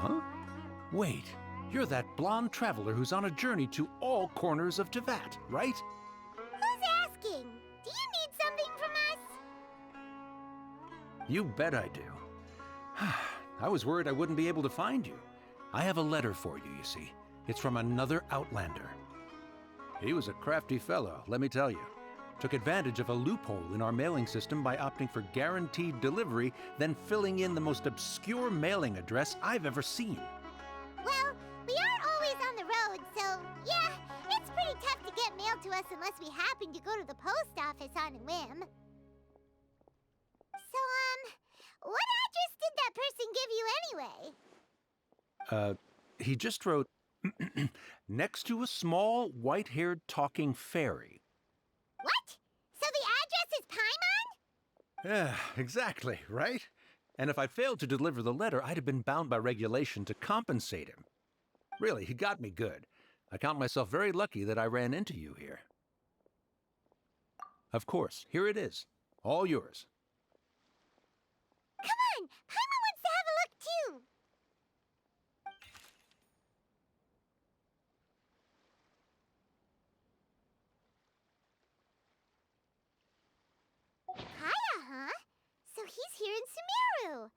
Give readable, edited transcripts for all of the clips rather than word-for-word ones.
Huh? Wait, you're that blonde traveler who's on a journey to all corners of Teyvat, right? Who's asking? Do you need something from us? You bet I do. I was worried I wouldn't be able to find you. I have a letter for you, you see. It's from another Outlander. He was a crafty fellow, let me tell you. Took advantage of a loophole in our mailing system by opting for guaranteed delivery, then filling in the most obscure mailing address I've ever seen. Well, we are always on the road, so yeah, it's pretty tough to get mail to us unless we happen to go to the post office on a whim. So, what address did that person give you anyway? He just wrote, next to a small, white-haired talking fairy. What? So the address is Paimon? Yeah, exactly, right? And if I failed to deliver the letter, I'd have been bound by regulation to compensate him. Really, he got me good. I count myself very lucky that I ran into you here. Of course, here it is. All yours. Come on! Paimon wants to have a look too! Kaya, huh? So he's here in Sumeru.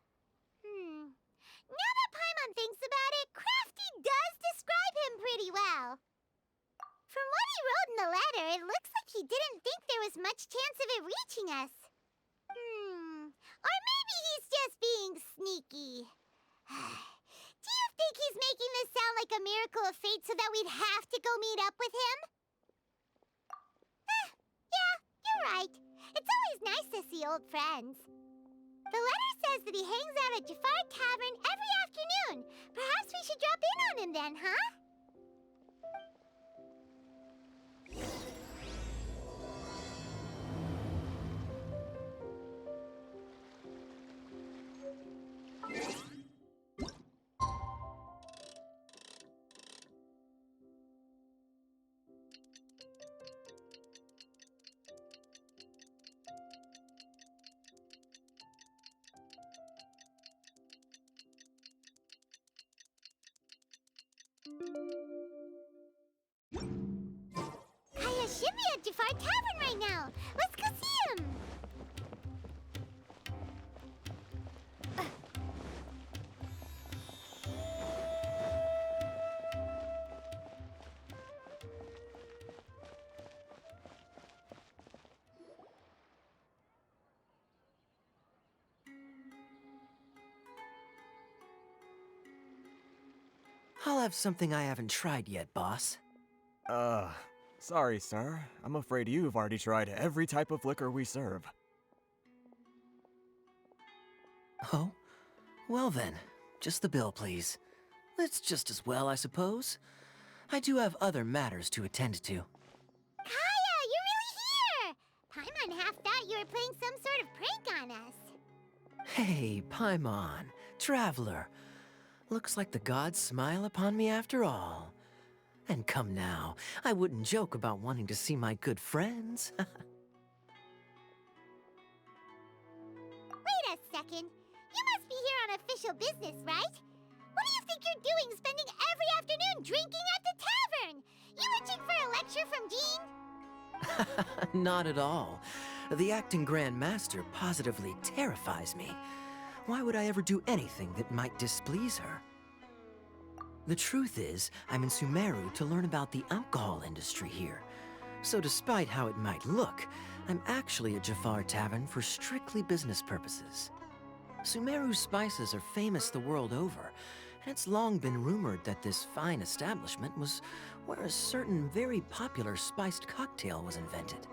Now that Paimon thinks about it, Crafty does describe him pretty well. From what he wrote in the letter, it looks like he didn't think there was much chance of it reaching us. Or maybe he's just being sneaky. Do you think he's making this sound like a miracle of fate so that we'd have to go meet up with him? Yeah, you're right. It's always nice to see old friends. The letter says that he hangs out at Jafar Tavern every afternoon. Perhaps we should drop in on him then, huh? Kaya should be at Jafar Tavern right now. Let's go see him. I'll have something I haven't tried yet, boss. Sorry, sir. I'm afraid you've already tried every type of liquor we serve. Oh? Well then, just the bill, please. It's just as well, I suppose. I do have other matters to attend to. Kaya, you're really here! Paimon half thought you were playing some sort of prank on us. Hey, Paimon, traveler. Looks like the gods smile upon me after all. And come now, I wouldn't joke about wanting to see my good friends. Wait a second. You must be here on official business, right? What do you think you're doing spending every afternoon drinking at the tavern? You itching for a lecture from Jean? Not at all. The acting Grand Master positively terrifies me. Why would I ever do anything that might displease her? The truth is, I'm in Sumeru to learn about the alcohol industry here. So despite how it might look, I'm actually at Jafar Tavern for strictly business purposes. Sumeru's spices are famous the world over, and it's long been rumored that this fine establishment was where a certain very popular spiced cocktail was invented.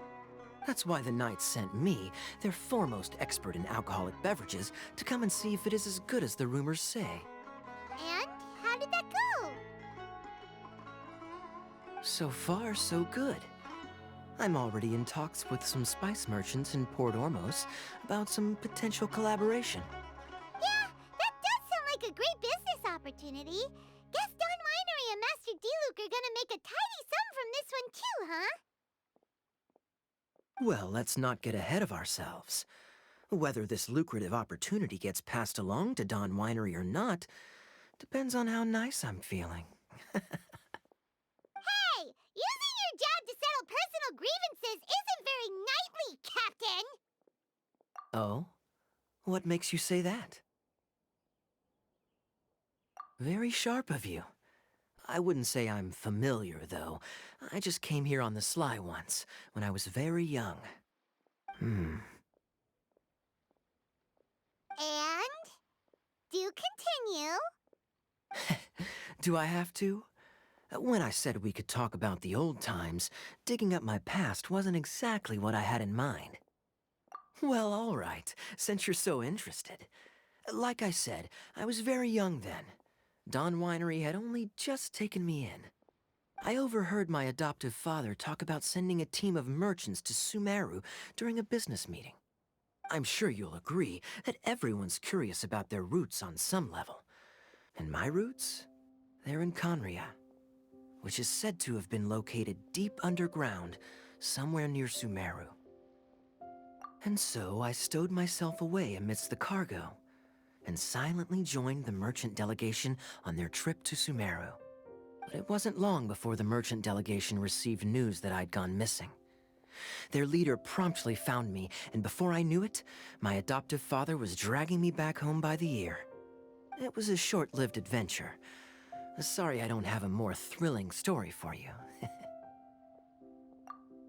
That's why the Knights sent me, their foremost expert in alcoholic beverages, to come and see if it is as good as the rumors say. And how did that go? So far, so good. I'm already in talks with some spice merchants in Port Ormos about some potential collaboration. Yeah, that does sound like a great business opportunity. Guess Don Winery and Master D-Luke are gonna make a tidy sum from this one too, huh? Well, let's not get ahead of ourselves. Whether this lucrative opportunity gets passed along to Don Winery or not, Depends on how nice I'm feeling. Hey, using your job to settle personal grievances isn't very knightly, Captain! Oh? What makes you say that? Very sharp of you. I wouldn't say I'm familiar, though. I just came here on the sly once, when I was very young. And? Do continue. Do I have to? When I said we could talk about the old times, digging up my past wasn't exactly what I had in mind. Well, all right, since you're so interested. Like I said, I was very young then. Dawn Winery had only just taken me in. I overheard my adoptive father talk about sending a team of merchants to Sumeru during a business meeting. I'm sure you'll agree that everyone's curious about their roots on some level. And my roots? They're in Conria, which is said to have been located deep underground, somewhere near Sumeru. And so I stowed myself away amidst the cargo, and silently joined the merchant delegation on their trip to Sumeru. But it wasn't long before the merchant delegation received news that I'd gone missing. Their leader promptly found me, and before I knew it, my adoptive father was dragging me back home by the ear. It was a short-lived adventure. Sorry I don't have a more thrilling story for you.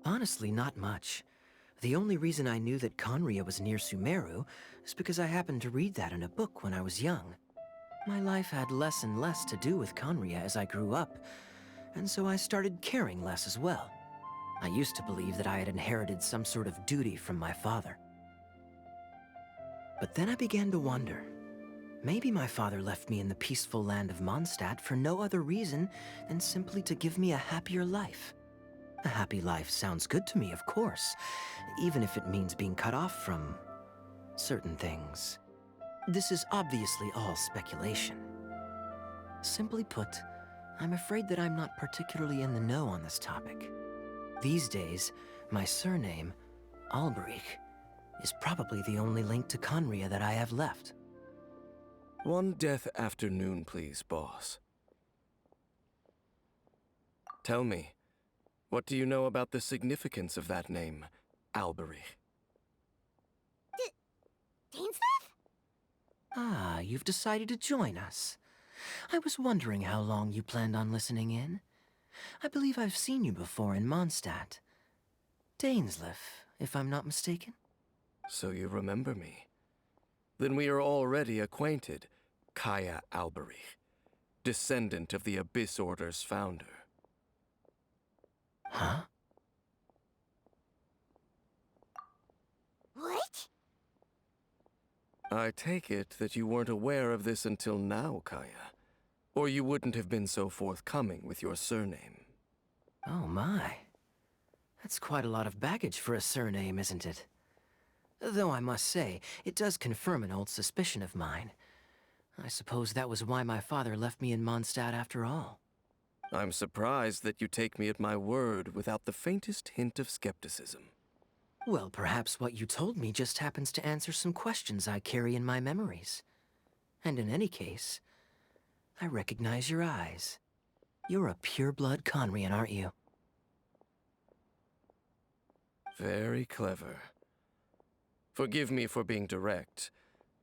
Honestly, not much. The only reason I knew that Conria was near Sumeru is because I happened to read that in a book when I was young. My life had less and less to do with Conria as I grew up, and so I started caring less as well. I used to believe that I had inherited some sort of duty from my father. But then I began to wonder. Maybe my father left me in the peaceful land of Mondstadt for no other reason than simply to give me a happier life. A happy life sounds good to me, of course, even if it means being cut off from certain things. This is obviously all speculation. Simply put, I'm afraid that I'm not particularly in the know on this topic. These days, my surname, Alberich, is probably the only link to Conria that I have left. One death afternoon, please, boss. Tell me, what do you know about the significance of that name, Alberich? Dainsleif? Ah, you've decided to join us. I was wondering how long you planned on listening in. I believe I've seen you before in Mondstadt. Dainsleif, if I'm not mistaken. So you remember me. Then we are already acquainted, Kaya Alberich, descendant of the Abyss Order's founder. Huh? What? I take it that you weren't aware of this until now, Kaya. Or you wouldn't have been so forthcoming with your surname. Oh my. That's quite a lot of baggage for a surname, isn't it? Though I must say, it does confirm an old suspicion of mine. I suppose that was why my father left me in Mondstadt after all. I'm surprised that you take me at my word without the faintest hint of skepticism. Well, perhaps what you told me just happens to answer some questions I carry in my memories. And in any case, I recognize your eyes. You're a pure-blood Conrian, aren't you? Very clever. Forgive me for being direct,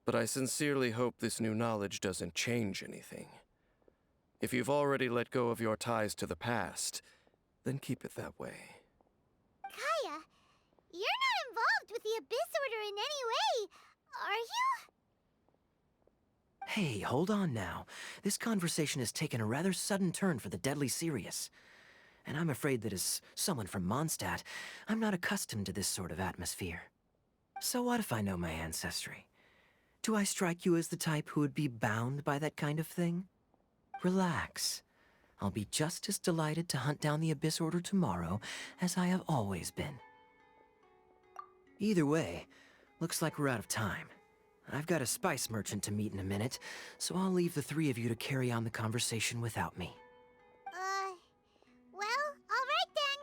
but I sincerely hope this new knowledge doesn't change anything. If you've already let go of your ties to the past, then keep it that way. Kaya, you're not involved with the Abyss Order in any way, are you? Hey, hold on now. This conversation has taken a rather sudden turn for the deadly serious. And I'm afraid that as someone from Mondstadt, I'm not accustomed to this sort of atmosphere. So what if I know my ancestry? Do I strike you as the type who would be bound by that kind of thing? Relax. I'll be just as delighted to hunt down the Abyss Order tomorrow as I have always been. Either way, looks like we're out of time. I've got a spice merchant to meet in a minute, so I'll leave the three of you to carry on the conversation without me. Well, alright then.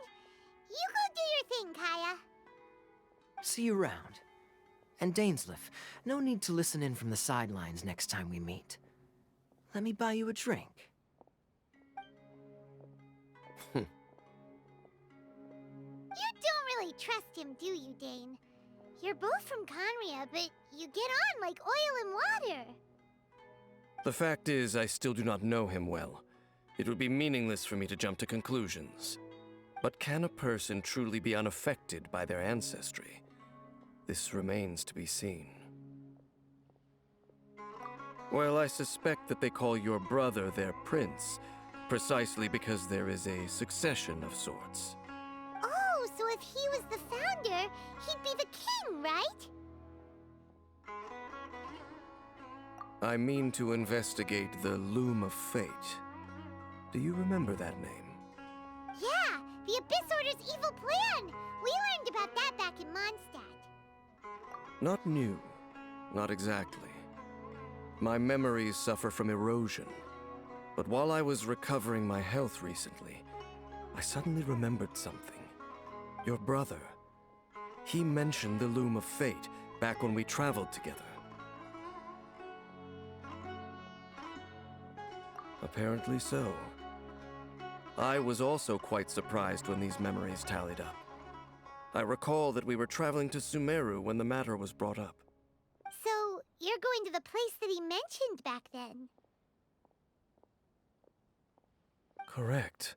You go do your thing, Kaya. See you around. And Dainsleif, no need to listen in from the sidelines next time we meet. Let me buy you a drink. You don't really trust him, do you, Dane? You're both from Conria, but you get on like oil and water. The fact is, I still do not know him well. It would be meaningless for me to jump to conclusions. But can a person truly be unaffected by their ancestry? This remains to be seen. Well, I suspect that they call your brother their prince, precisely because there is a succession of sorts. Oh, so if he was the founder, he'd be the king, right? I mean to investigate the Loom of Fate. Do you remember that name? Yeah, the Abyss Order's evil plan! We learned about that back in Mondstadt. Not new. Not exactly. My memories suffer from erosion. But while I was recovering my health recently, I suddenly remembered something. Your brother. He mentioned the Loom of Fate back when we traveled together. Apparently so. I was also quite surprised when these memories tallied up. I recall that we were traveling to Sumeru when the matter was brought up. So, you're going to the place that he mentioned back then? Correct.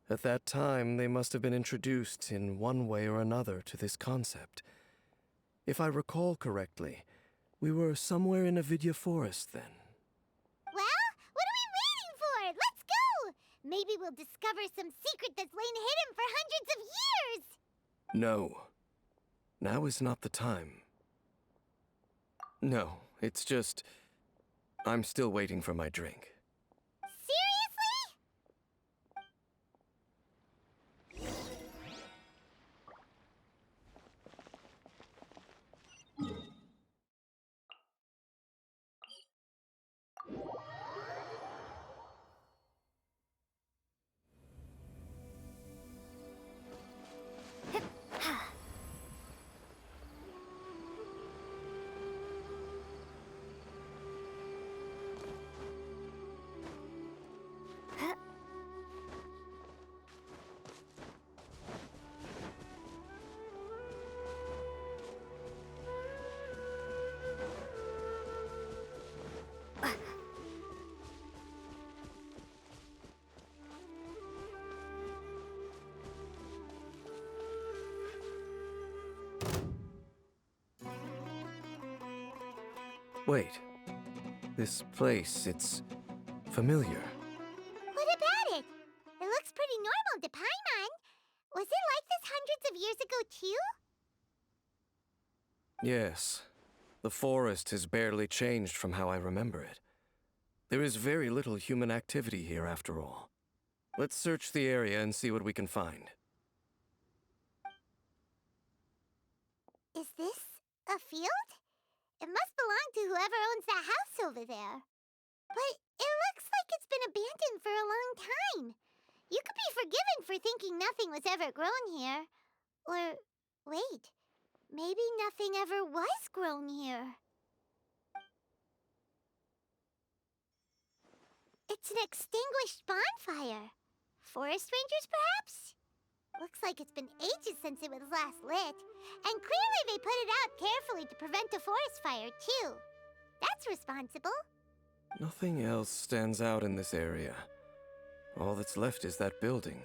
At that time, they must have been introduced in one way or another to this concept. If I recall correctly, we were somewhere in Avidya Forest then. Well, what are we waiting for? Let's go! Maybe we'll discover some secret that's lain hidden for hundreds of years! No. Now is not the time. No, it's just... I'm still waiting for my drink. Wait. This place, it's familiar. What about it? It looks pretty normal to Paimon. Was it like this hundreds of years ago, too? Yes. The forest has barely changed from how I remember it. There is very little human activity here after all. Let's search the area and see what we can find. Is this a field? It must belong to whoever owns that house over there. But it looks like it's been abandoned for a long time. You could be forgiven for thinking nothing was ever grown here. Or, wait, maybe nothing ever was grown here. It's an extinguished bonfire. Forest rangers, perhaps? Looks like it's been ages since it was last lit. And clearly they put it out carefully to prevent a forest fire, too. That's responsible. Nothing else stands out in this area. All that's left is that building.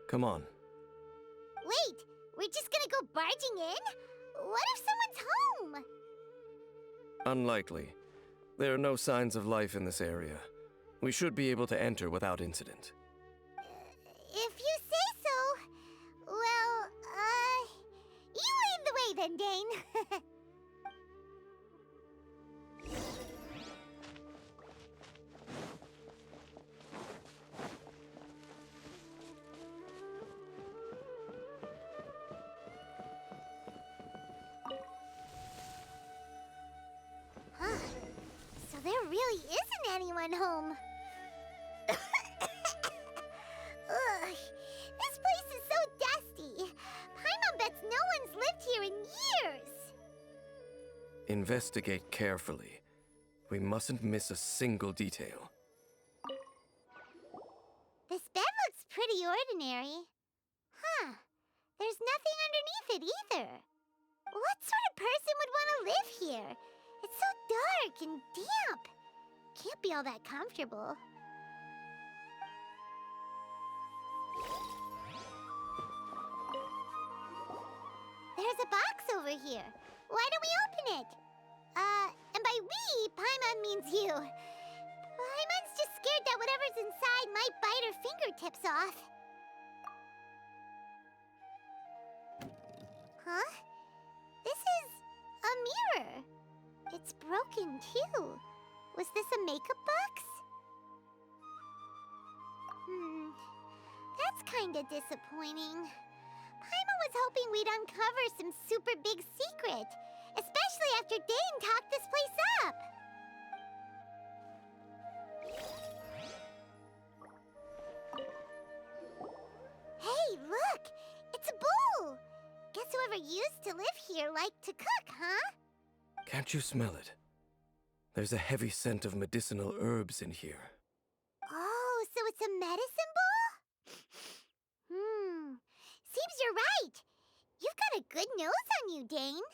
Come on. Wait, we're just gonna go barging in? What if someone's home? Unlikely. There are no signs of life in this area. We should be able to enter without incident. If you say so. Well, you lead the way then, Dane. Huh. So there really isn't anyone home. Ugh, this place is so dusty. Paimon bets no one's lived here in years. Investigate carefully. We mustn't miss a single detail. This bed looks pretty ordinary. Huh. There's nothing underneath it either. What sort of person would want to live here? It's so dark and damp. Can't be all that comfortable. There's a box over here. Why don't we open it? And by we, Paimon means you. Paimon's just scared that whatever's inside might bite her fingertips off. Huh? This is a mirror. It's broken too. Was this a makeup box? That's kinda disappointing. Paimon was hoping we'd uncover some super big secret, especially after Dane talked this place up. Hey, look! It's a bowl! Guess whoever used to live here liked to cook, huh? Can't you smell it? There's a heavy scent of medicinal herbs in here. Oh, so it's a medicine bowl? Seems you're right. You've got a good nose on you, Dane.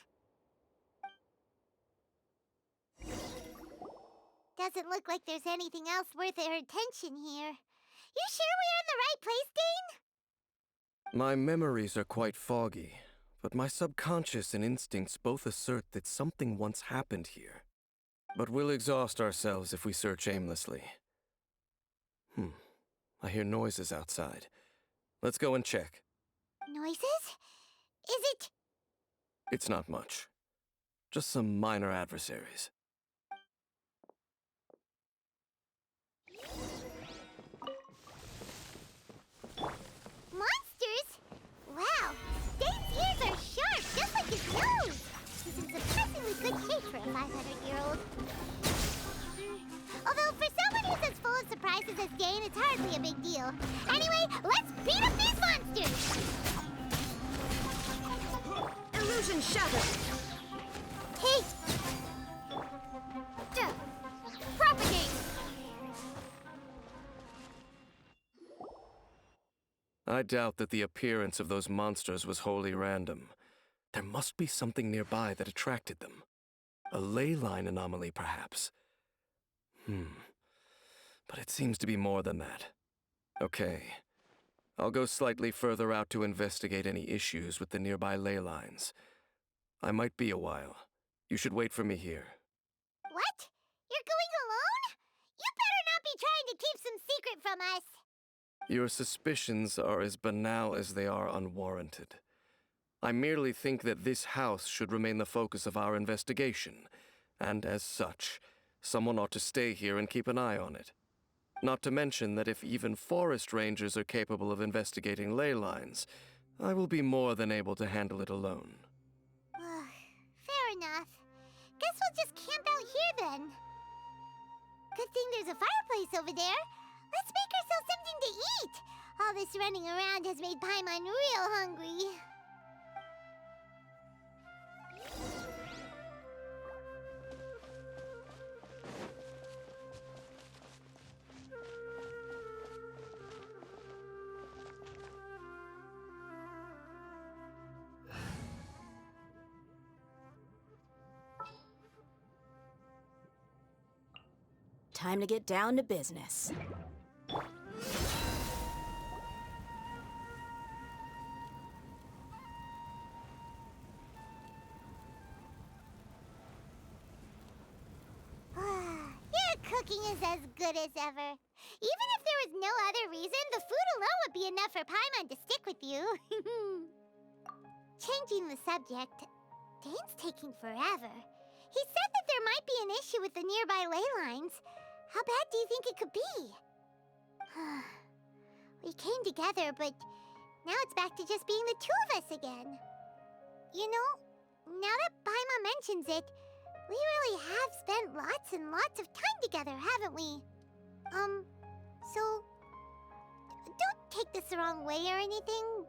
Doesn't look like there's anything else worth our attention here. You sure we're in the right place, Dane? My memories are quite foggy, but my subconscious and instincts both assert that something once happened here. But we'll exhaust ourselves if we search aimlessly. I hear noises outside. Let's go and check. Noises? Is it? It's not much. Just some minor adversaries. Monsters? Wow, Dane's ears are sharp, just like his nose. He's in surprisingly good shape for a 500-year-old. Although for someone who's as full of surprises as Dane, it's hardly a big deal. Anyway, let's beat up these monsters! Illusion shattered. Hey! Propagate! I doubt that the appearance of those monsters was wholly random. There must be something nearby that attracted them. A ley line anomaly, perhaps. But it seems to be more than that. Okay. I'll go slightly further out to investigate any issues with the nearby ley lines. I might be a while. You should wait for me here. What? You're going alone? You better not be trying to keep some secret from us. Your suspicions are as banal as they are unwarranted. I merely think that this house should remain the focus of our investigation, and as such, someone ought to stay here and keep an eye on it. Not to mention that if even forest rangers are capable of investigating ley lines, I will be more than able to handle it alone. Fair enough. Guess we'll just camp out here then. Good thing there's a fireplace over there. Let's make ourselves something to eat. All this running around has made Paimon real hungry. Time to get down to business. Your cooking is as good as ever. Even if there was no other reason, the food alone would be enough for Paimon to stick with you. Changing the subject, Dane's taking forever. He said that there might be an issue with the nearby ley lines. How bad do you think it could be? We came together, but now it's back to just being the two of us again. You know, now that Paimon mentions it, we really have spent lots and lots of time together, haven't we? So, don't take this the wrong way or anything,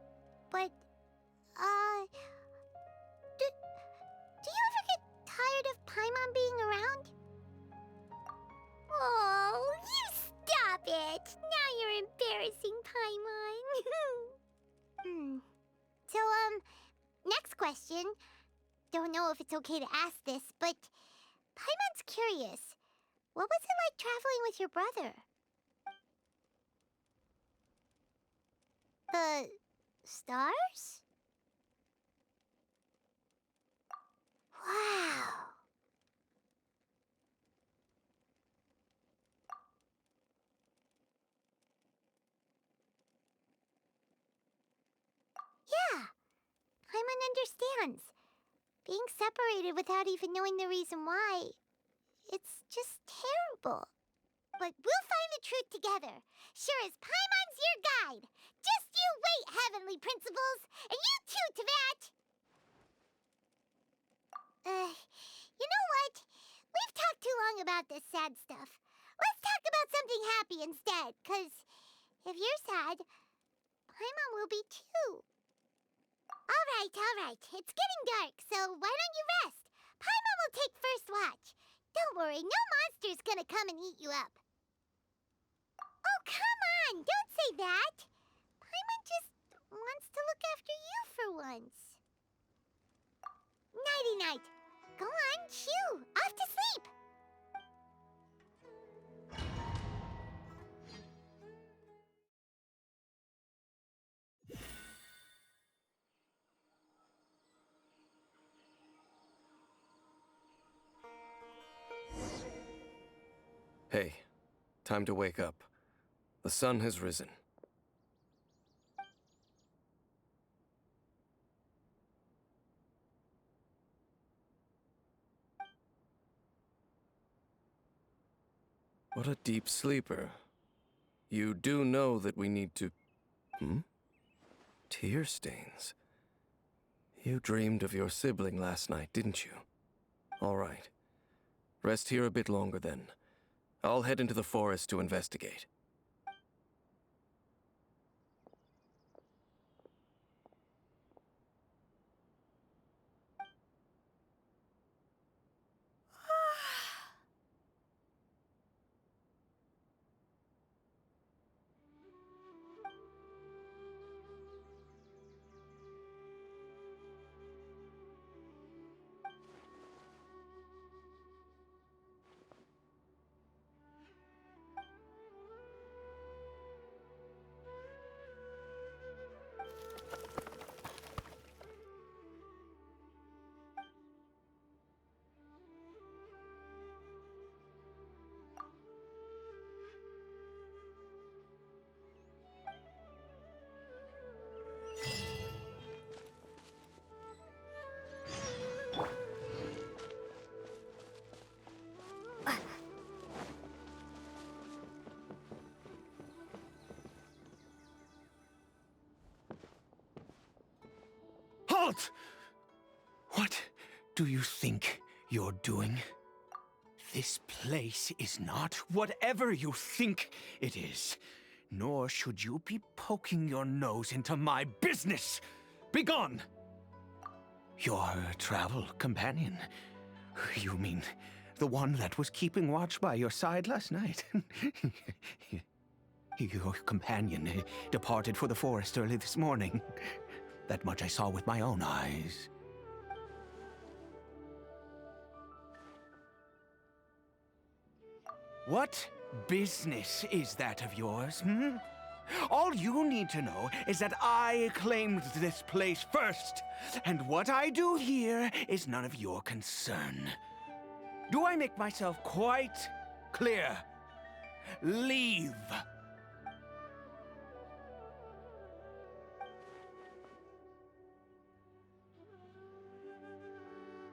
but, do you ever get tired of Paimon being around? question. Don't know if it's okay to ask this, but Paimon's curious. What was it like traveling with your brother? The stars? Wow. Yeah, Paimon understands. Being separated without even knowing the reason why, it's just terrible. But we'll find the truth together. Sure as Paimon's your guide. Just you wait, Heavenly Principles, and you too, Teyvat. You know what? We've talked too long about this sad stuff. Let's talk about something happy instead, 'cause if you're sad, Paimon will be too. All right. It's getting dark, so why don't you rest? Paimon will take first watch. Don't worry, no monster's gonna come and eat you up. Oh, come on! Don't say that! Paimon just wants to look after you for once. Nighty-night. Go on, shoo! Off to sleep! Hey, time to wake up. The sun has risen. What a deep sleeper. You do know that we need to... Tear stains. You dreamed of your sibling last night, didn't you? All right. Rest here a bit longer then. I'll head into the forest to investigate. Halt! What do you think you're doing? This place is not whatever you think it is. Nor should you be poking your nose into my business. Begone! Your travel companion. You mean the one that was keeping watch by your side last night? Your companion departed for the forest early this morning. That much I saw with my own eyes. What business is that of yours, All you need to know is that I claimed this place first, and what I do here is none of your concern. Do I make myself quite clear? Leave.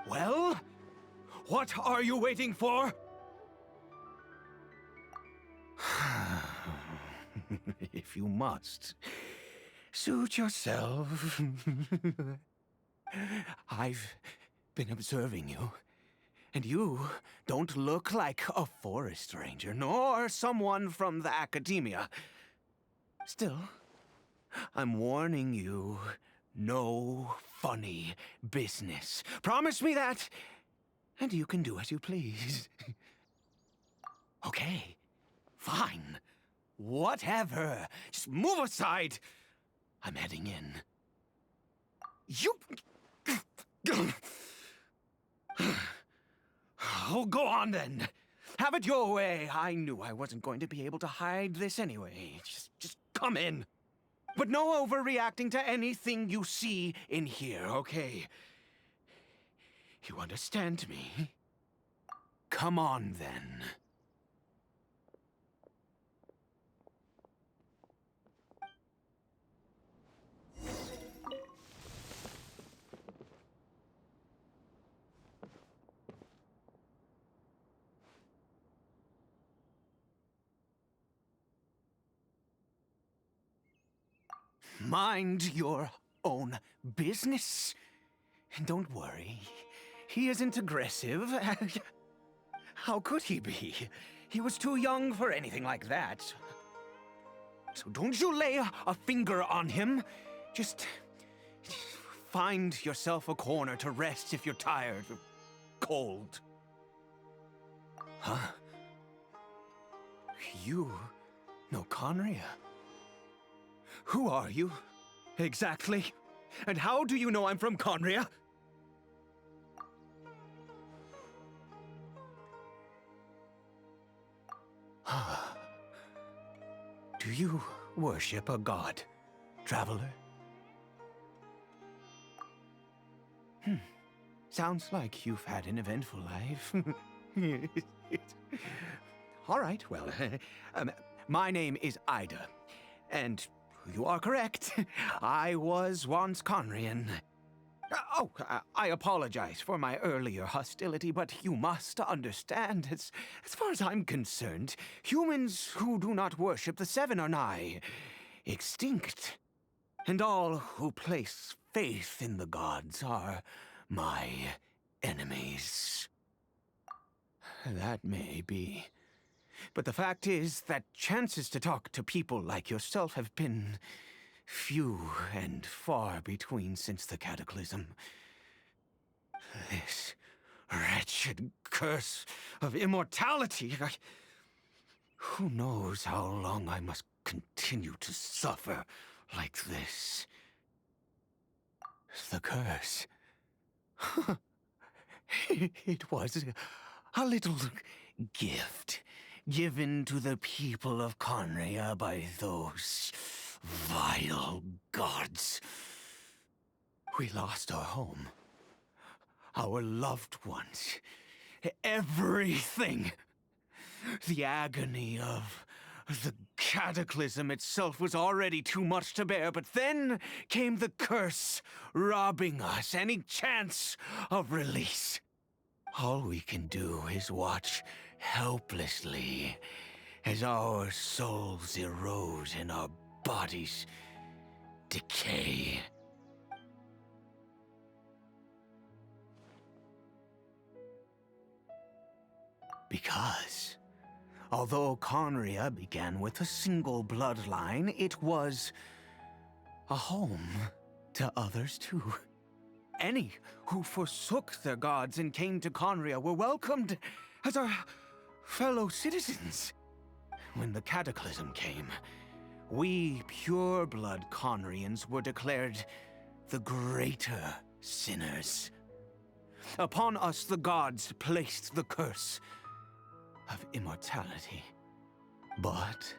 Well, what are you waiting for? If you must, suit yourself. I've been observing you, and you don't look like a forest ranger, nor someone from the academia. Still, I'm warning you, no funny business. Promise me that, and you can do as you please. Okay, fine. Whatever. Just move aside. I'm heading in. You... Oh, go on then. Have it your way. I knew I wasn't going to be able to hide this anyway. Just come in. But no overreacting to anything you see in here, okay? You understand me? Come on then. Mind your own business. Don't worry. He isn't aggressive. How could he be? He was too young for anything like that. So don't you lay a finger on him. Just find yourself a corner to rest if you're tired or cold. Huh? You know Conria? Who are you, exactly? And how do you know I'm from Conria? Do you worship a god, traveler? Sounds like you've had an eventful life. All right, well, my name is Ida, and you are correct. I was once Conrian. I apologize for my earlier hostility, but you must understand, as far as I'm concerned, humans who do not worship the Seven are nigh extinct. And all who place faith in the gods are my enemies. That may be. But the fact is that chances to talk to people like yourself have been few and far between since the cataclysm. This wretched curse of immortality. Who knows how long I must continue to suffer like this? The curse. It was a little gift given to the people of Conria by those vile gods. We lost our home, our loved ones, everything. The agony of the cataclysm itself was already too much to bear, but then came the curse, robbing us any chance of release. All we can do is watch helplessly as our souls erode and our bodies decay. Because, although Conria began with a single bloodline, it was a home to others too. Any who forsook their gods and came to Conria were welcomed as our fellow citizens. When the cataclysm came, we pure-blood Conrians were declared the greater sinners. Upon us the gods placed the curse of immortality. But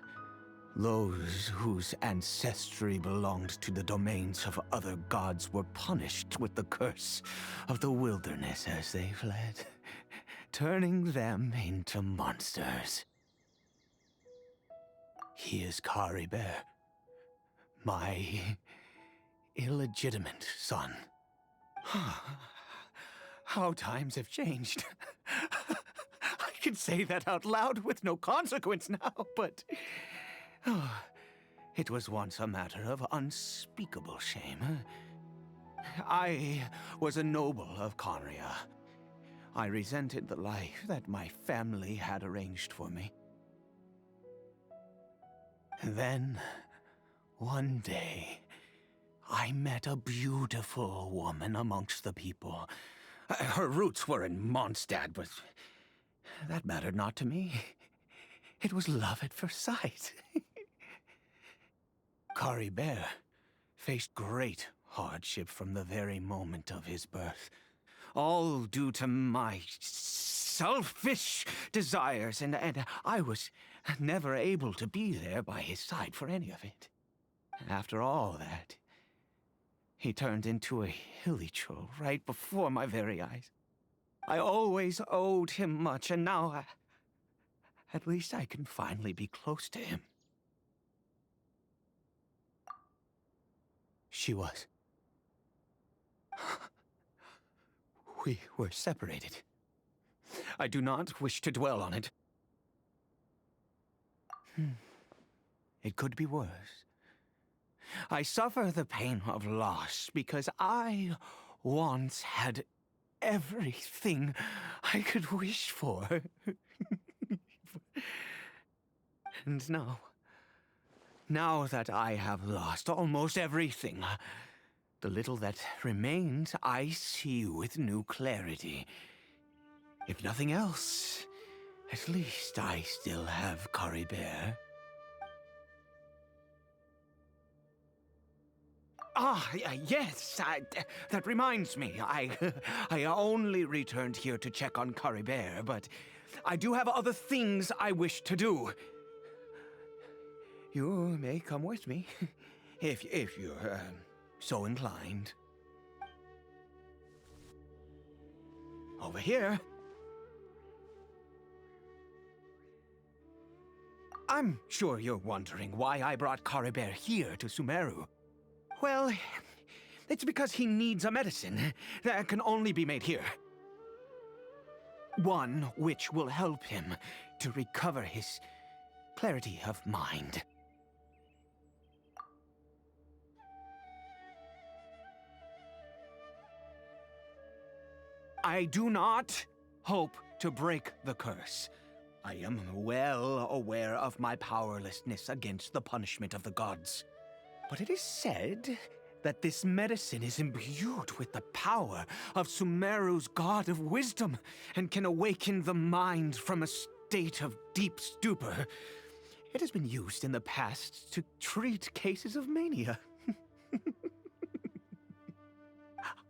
those whose ancestry belonged to the domains of other gods were punished with the curse of the wilderness as they fled, turning them into monsters. He is Caribert, my illegitimate son. How times have changed. I can say that out loud with no consequence now, but it was once a matter of unspeakable shame. I was a noble of Conria. I resented the life that my family had arranged for me. Then, one day, I met a beautiful woman amongst the people. Her roots were in Mondstadt, but that mattered not to me. It was love at first sight. Caribert faced great hardship from the very moment of his birth. All due to my selfish desires, and I was never able to be there by his side for any of it. After all that, he turned into a hilichurl right before my very eyes. I always owed him much, and now at least I can finally be close to him. She was. We were separated. I do not wish to dwell on it. It could be worse. I suffer the pain of loss because I once had everything I could wish for. And now that I have lost almost everything, the little that remains I see with new clarity. If nothing else, at least I still have Caribert. Yes, that reminds me. I only returned here to check on Caribert, but I do have other things I wish to do. You may come with me, if you're so inclined. Over here. I'm sure you're wondering why I brought Caribert here to Sumeru. Well, it's because he needs a medicine that can only be made here. One which will help him to recover his clarity of mind. I do not hope to break the curse. I am well aware of my powerlessness against the punishment of the gods. But it is said that this medicine is imbued with the power of Sumeru's god of wisdom and can awaken the mind from a state of deep stupor. It has been used in the past to treat cases of mania.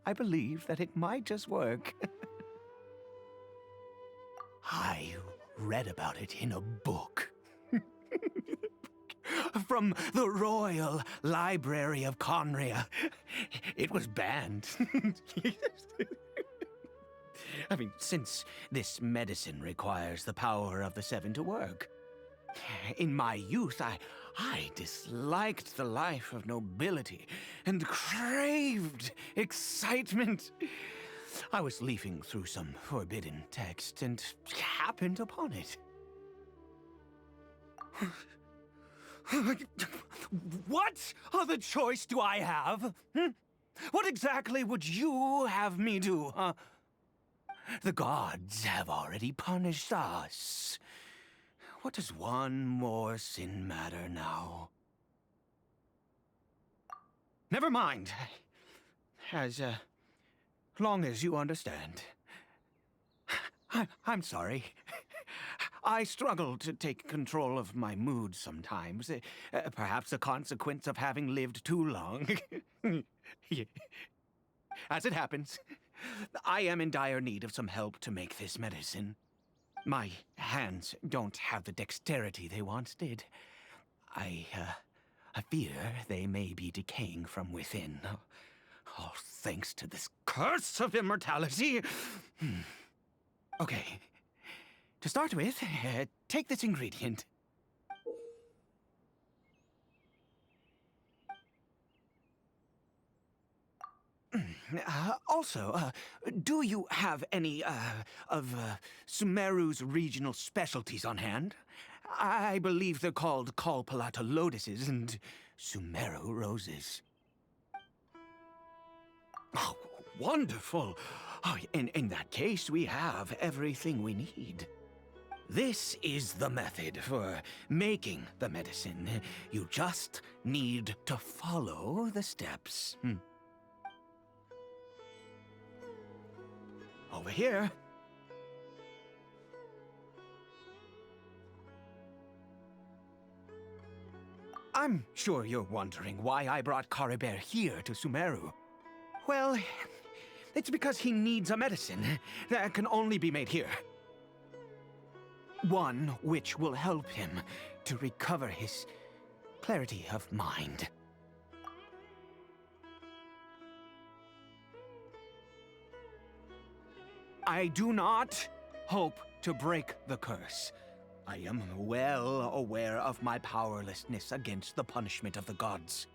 I believe that it might just work. I read about it in a book. From the Royal Library of Conria. It was banned. I mean, since this medicine requires the power of the Seven to work. In my youth, I disliked the life of nobility and craved excitement. I was leafing through some forbidden text and happened upon it. What other choice do I have? What exactly would you have me do? The gods have already punished us. What does one more sin matter now? Never mind. As long as you understand. I'm sorry. I struggle to take control of my mood sometimes. Perhaps a consequence of having lived too long. As it happens, I am in dire need of some help to make this medicine. My hands don't have the dexterity they once did. I fear they may be decaying from within. All thanks to this curse of immortality. Okay. To start with, take this ingredient. Also, do you have any, of Sumeru's regional specialties on hand? I believe they're called Kalpalata lotuses and Sumeru roses. Oh, wonderful! Oh, in that case, we have everything we need. This is the method for making the medicine. You just need to follow the steps. Over here. I'm sure you're wondering why I brought Caribert here to Sumeru. Well, it's because he needs a medicine that can only be made here. One which will help him to recover his clarity of mind. I do not hope to break the curse. I am well aware of my powerlessness against the punishment of the gods.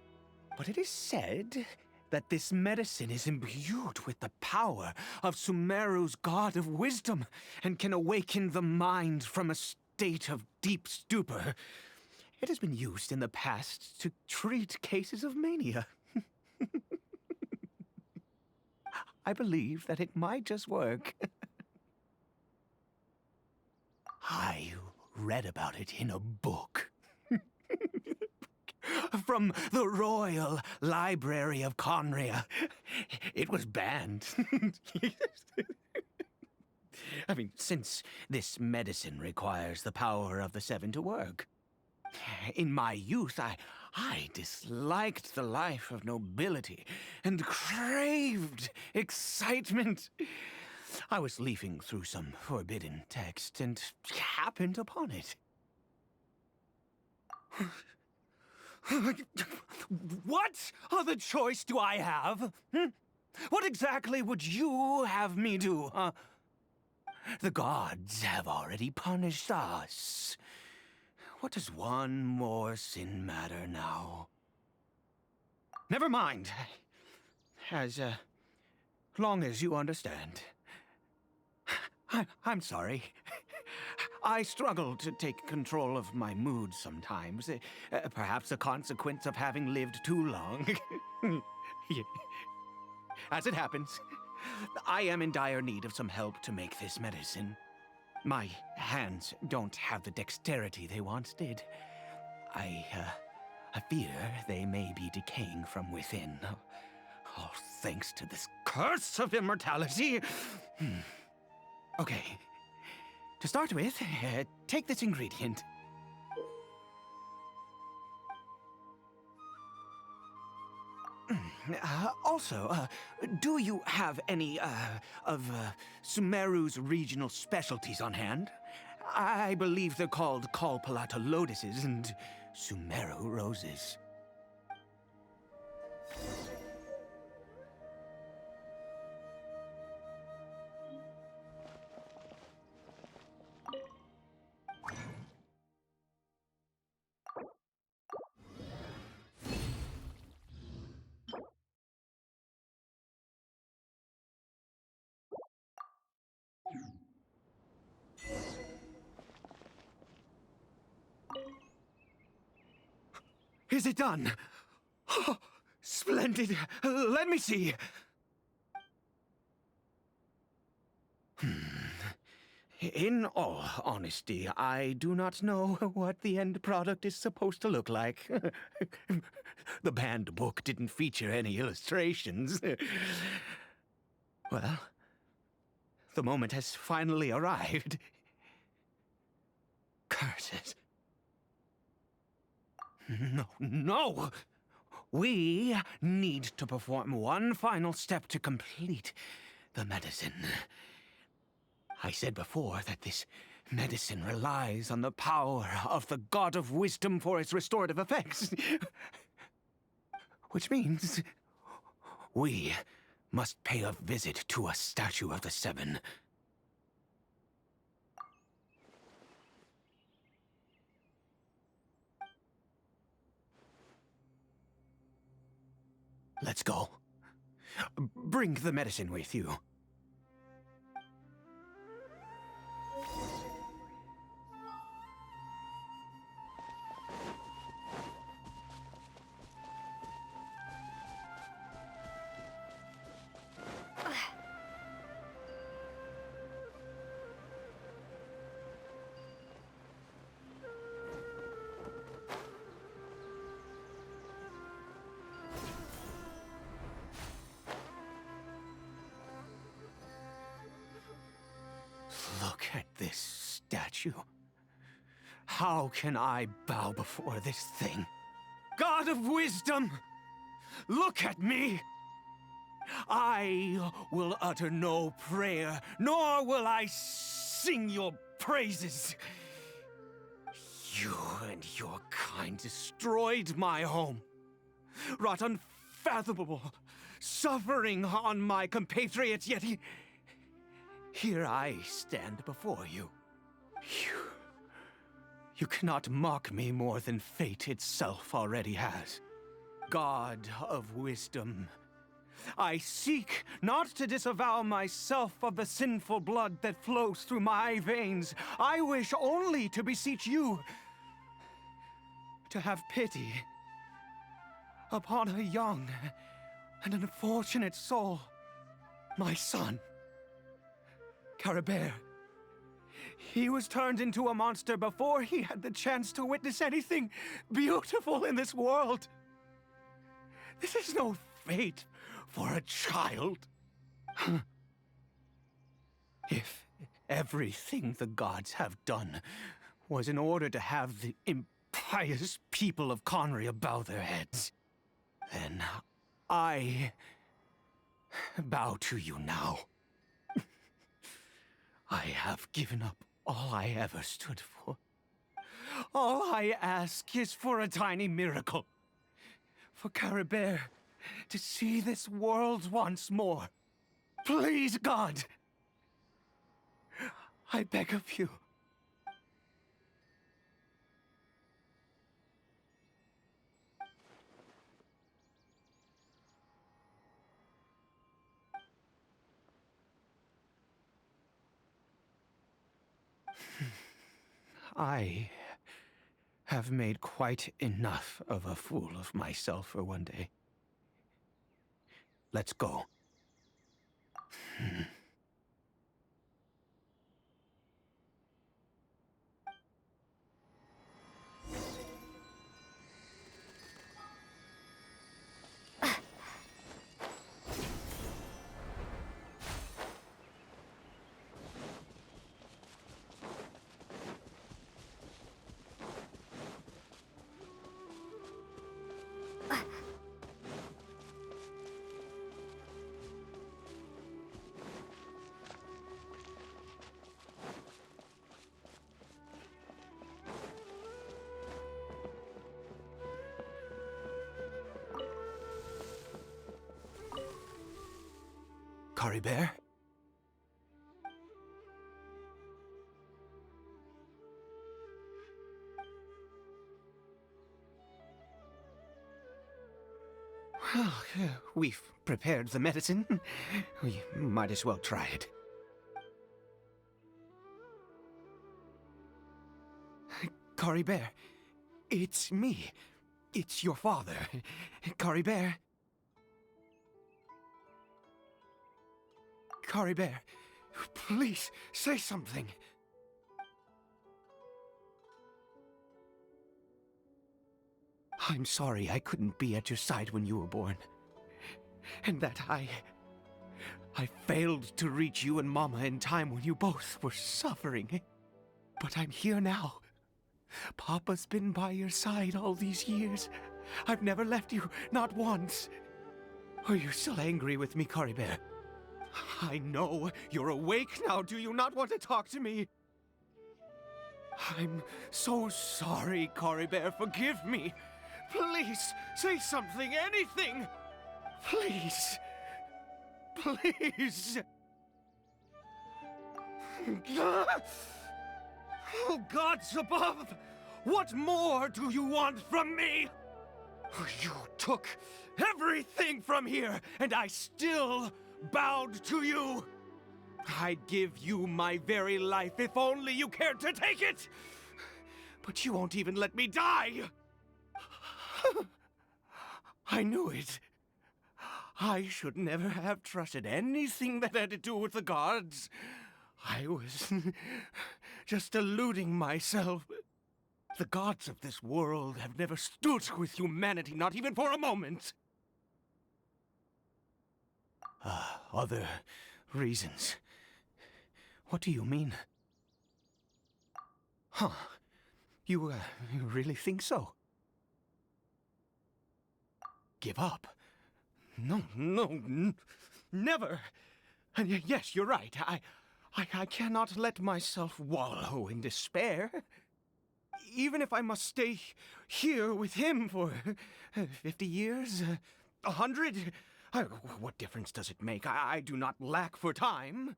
But it is said that this medicine is imbued with the power of Sumeru's god of wisdom and can awaken the mind from a state of deep stupor. It has been used in the past to treat cases of mania. I believe that it might just work. I read about it in a book. From the Royal Library of Conria. It was banned. I mean, since this medicine requires the power of the Seven to work. In my youth, I disliked the life of nobility and craved excitement. I was leafing through some forbidden text and happened upon it. What other choice do I have? What exactly would you have me do, huh? The gods have already punished us. What does one more sin matter now? Never mind. As long as you understand. I'm sorry. I struggle to take control of my mood sometimes. Perhaps a consequence of having lived too long. As it happens, I am in dire need of some help to make this medicine. My hands don't have the dexterity they once did. I fear they may be decaying from within. All thanks to this curse of immortality. Okay. To start with, take this ingredient. Also, do you have any, of Sumeru's regional specialties on hand? I believe they're called Kalpalata lotuses and Sumeru roses. Is it done? Oh, splendid. Let me see. In all honesty, I do not know what the end product is supposed to look like. The banned book didn't feature any illustrations. Well, the moment has finally arrived. Curses. No! We need to perform one final step to complete the medicine. I said before that this medicine relies on the power of the God of Wisdom for its restorative effects. Which means we must pay a visit to a statue of the Seven. Let's go. Bring the medicine with you. Look at this statue. How can I bow before this thing? God of wisdom, look at me. I will utter no prayer, nor will I sing your praises. You and your kind destroyed my home, wrought unfathomable suffering on my compatriots, yet here I stand before you. You cannot mock me more than fate itself already has. God of wisdom, I seek not to disavow myself of the sinful blood that flows through my veins. I wish only to beseech you to have pity upon a young and unfortunate soul, my son, Caribert. He was turned into a monster before he had the chance to witness anything beautiful in this world. This is no fate for a child. If everything the gods have done was in order to have the impious people of Conria bow their heads, then I bow to you now. I have given up all I ever stood for. All I ask is for a tiny miracle. For Caribert to see this world once more. Please, God! I beg of you. I have made quite enough of a fool of myself for one day. Let's go. Caribert? Well, we've prepared the medicine. We might as well try it. Caribert, it's me. It's your father. Caribert. Caribert, please, say something. I'm sorry I couldn't be at your side when you were born. And that I failed to reach you and Mama in time when you both were suffering. But I'm here now. Papa's been by your side all these years. I've never left you, not once. Are you still angry with me, Caribert? I know you're awake now. Do you not want to talk to me? I'm so sorry, Caribert. Forgive me. Please, say something, anything. Please. Please. Oh, gods above! What more do you want from me? You took everything from here, and I still bowed to you. I'd give you my very life if only you cared to take it. But you won't even let me die. I knew it. I should never have trusted anything that had to do with the gods. I was just deluding myself. The gods of this world have never stood with humanity, not even for a moment. Other reasons. What do you mean? Huh. You really think so? give up. No, never. And yes, you're right. I cannot let myself wallow in despair. Even if I must stay here with him for 50 years, 100, what difference does it make? I do not lack for time.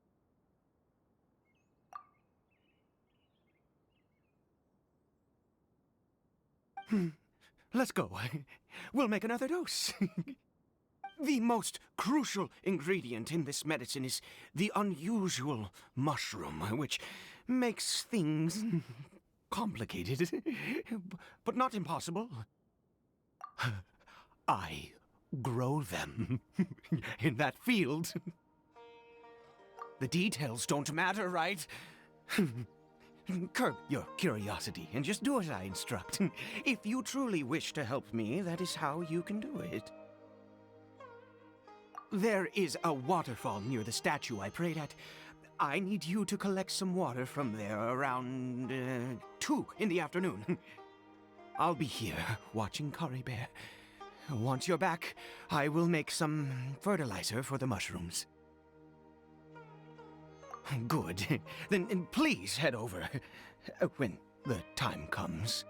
Let's go. We'll make another dose. The most crucial ingredient in this medicine is the unusual mushroom, which makes things complicated, but not impossible. I grow them in that field. The details don't matter, right? Curb your curiosity and just do as I instruct. If you truly wish to help me, that is how you can do it. There is a waterfall near the statue I prayed at. I need you to collect some water from there around 2 in the afternoon. I'll be here watching Caribert. Once you're back, I will make some fertilizer for the mushrooms. Good. Then please head over when the time comes.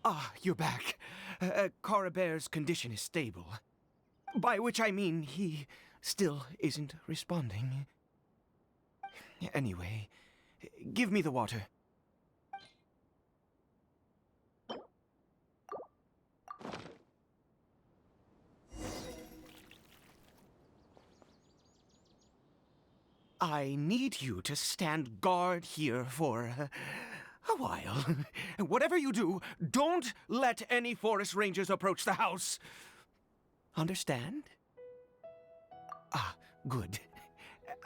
Ah, you're back. Caribert's condition is stable. By which I mean he still isn't responding. Anyway, give me the water. I need you to stand guard here for a while. Whatever you do, don't let any forest rangers approach the house. Understand? Ah, good.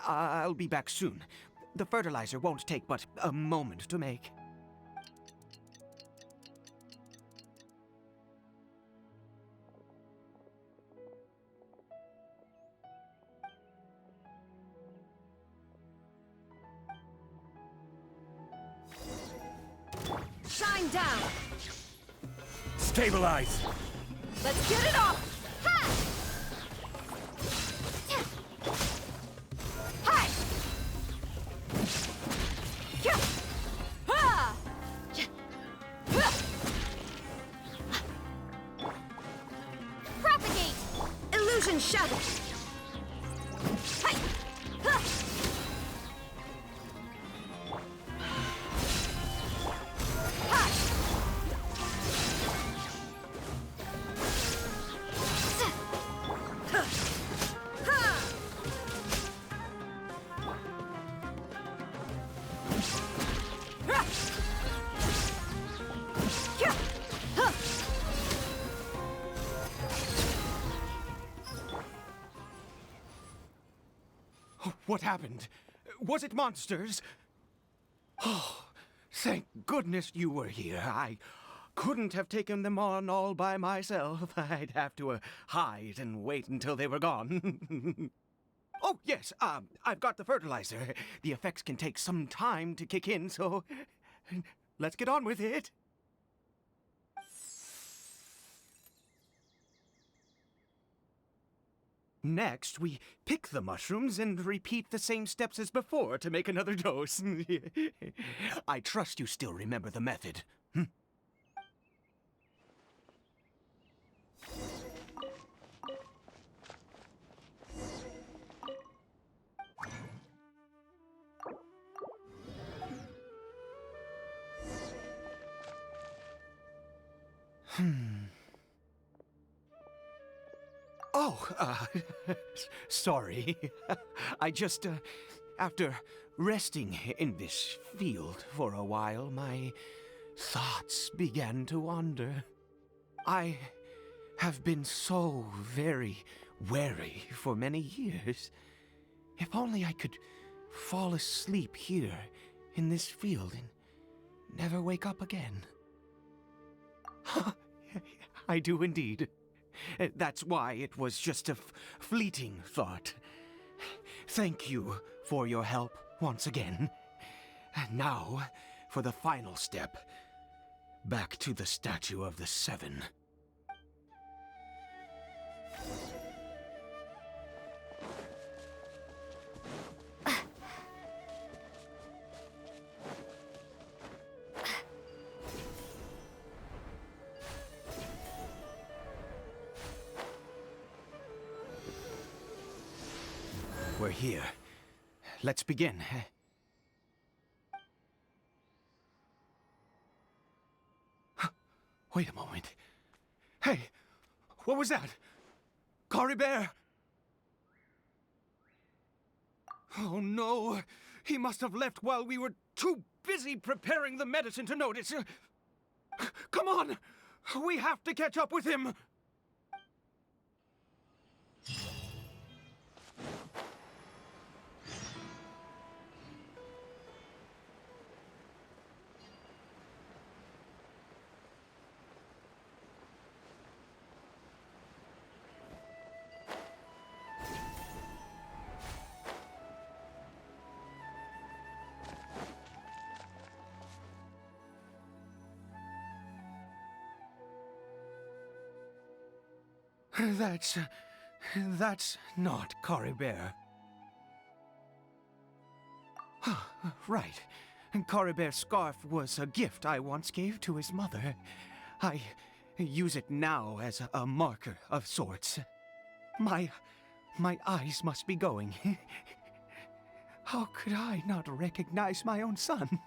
I'll be back soon. The fertilizer won't take but a moment to make. Shine down! Stabilize! Let's get it off! Ha! Hi! Yeah! Ha! Propagate! Illusion shattered! Hi! Ha! What happened? Was it monsters? Oh, thank goodness you were here. I couldn't have taken them on all by myself. I'd have to hide and wait until they were gone. Oh, yes, I've got the fertilizer. The effects can take some time to kick in, so let's get on with it. Next, we pick the mushrooms and repeat the same steps as before to make another dose. I trust you still remember the method. Oh, sorry. I just, after resting in this field for a while, my thoughts began to wander. I have been so very wary for many years. If only I could fall asleep here in this field and never wake up again. I do indeed. That's why it was just a fleeting thought. Thank you for your help once again. And now, for the final step. Back to the Statue of the Seven. We're here. Let's begin. Wait a moment. Hey! What was that? Caribert! Oh no! He must have left while we were too busy preparing the medicine to notice. Come on! We have to catch up with him! That's not Caribert. Right. Caribert's scarf was a gift I once gave to his mother. I use it now as a marker of sorts. My eyes must be going. How could I not recognize my own son?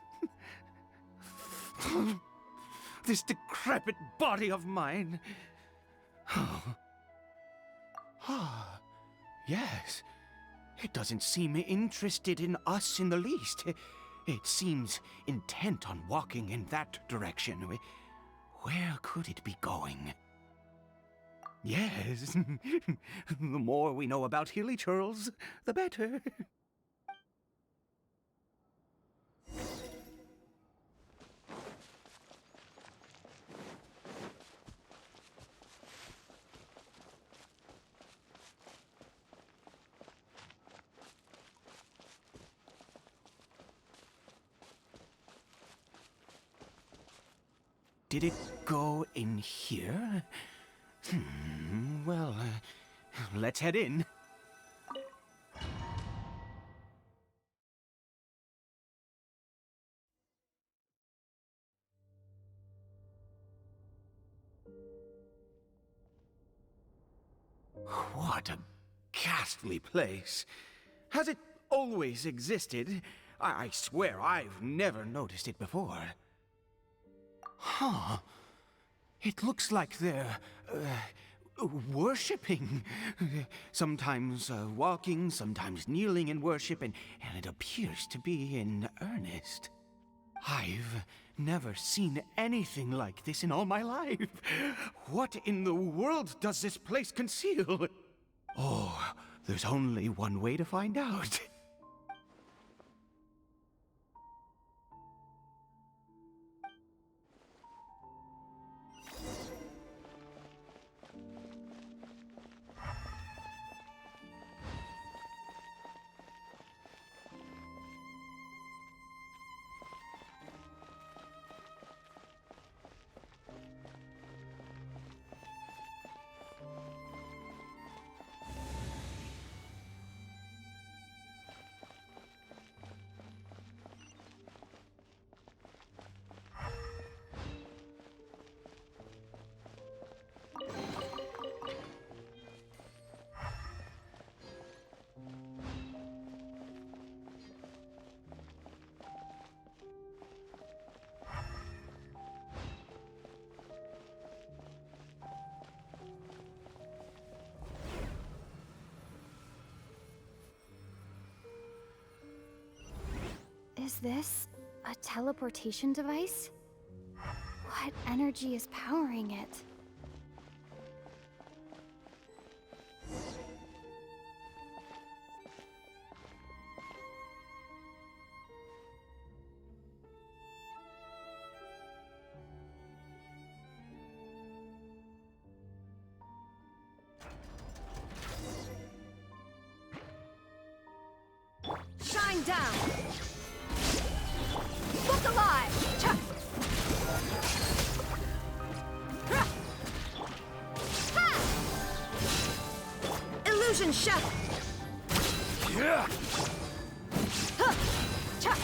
This decrepit body of mine. Ah, yes. It doesn't seem interested in us in the least. It seems intent on walking in that direction. Where could it be going? Yes. The more we know about Hilly Churls, the better. Did it go in here? Well, let's head in. What a ghastly place. Has it always existed? I swear I've never noticed it before. Huh. It looks like they're, worshipping. Sometimes walking, sometimes kneeling in worship, and it appears to be in earnest. I've never seen anything like this in all my life. What in the world does this place conceal? Oh, there's only one way to find out. is this? A teleportation device? What energy is powering it? Shine down! Look alive! Cha! Ha! Ha! Illusion shatter! Yeah! Huh! Cha!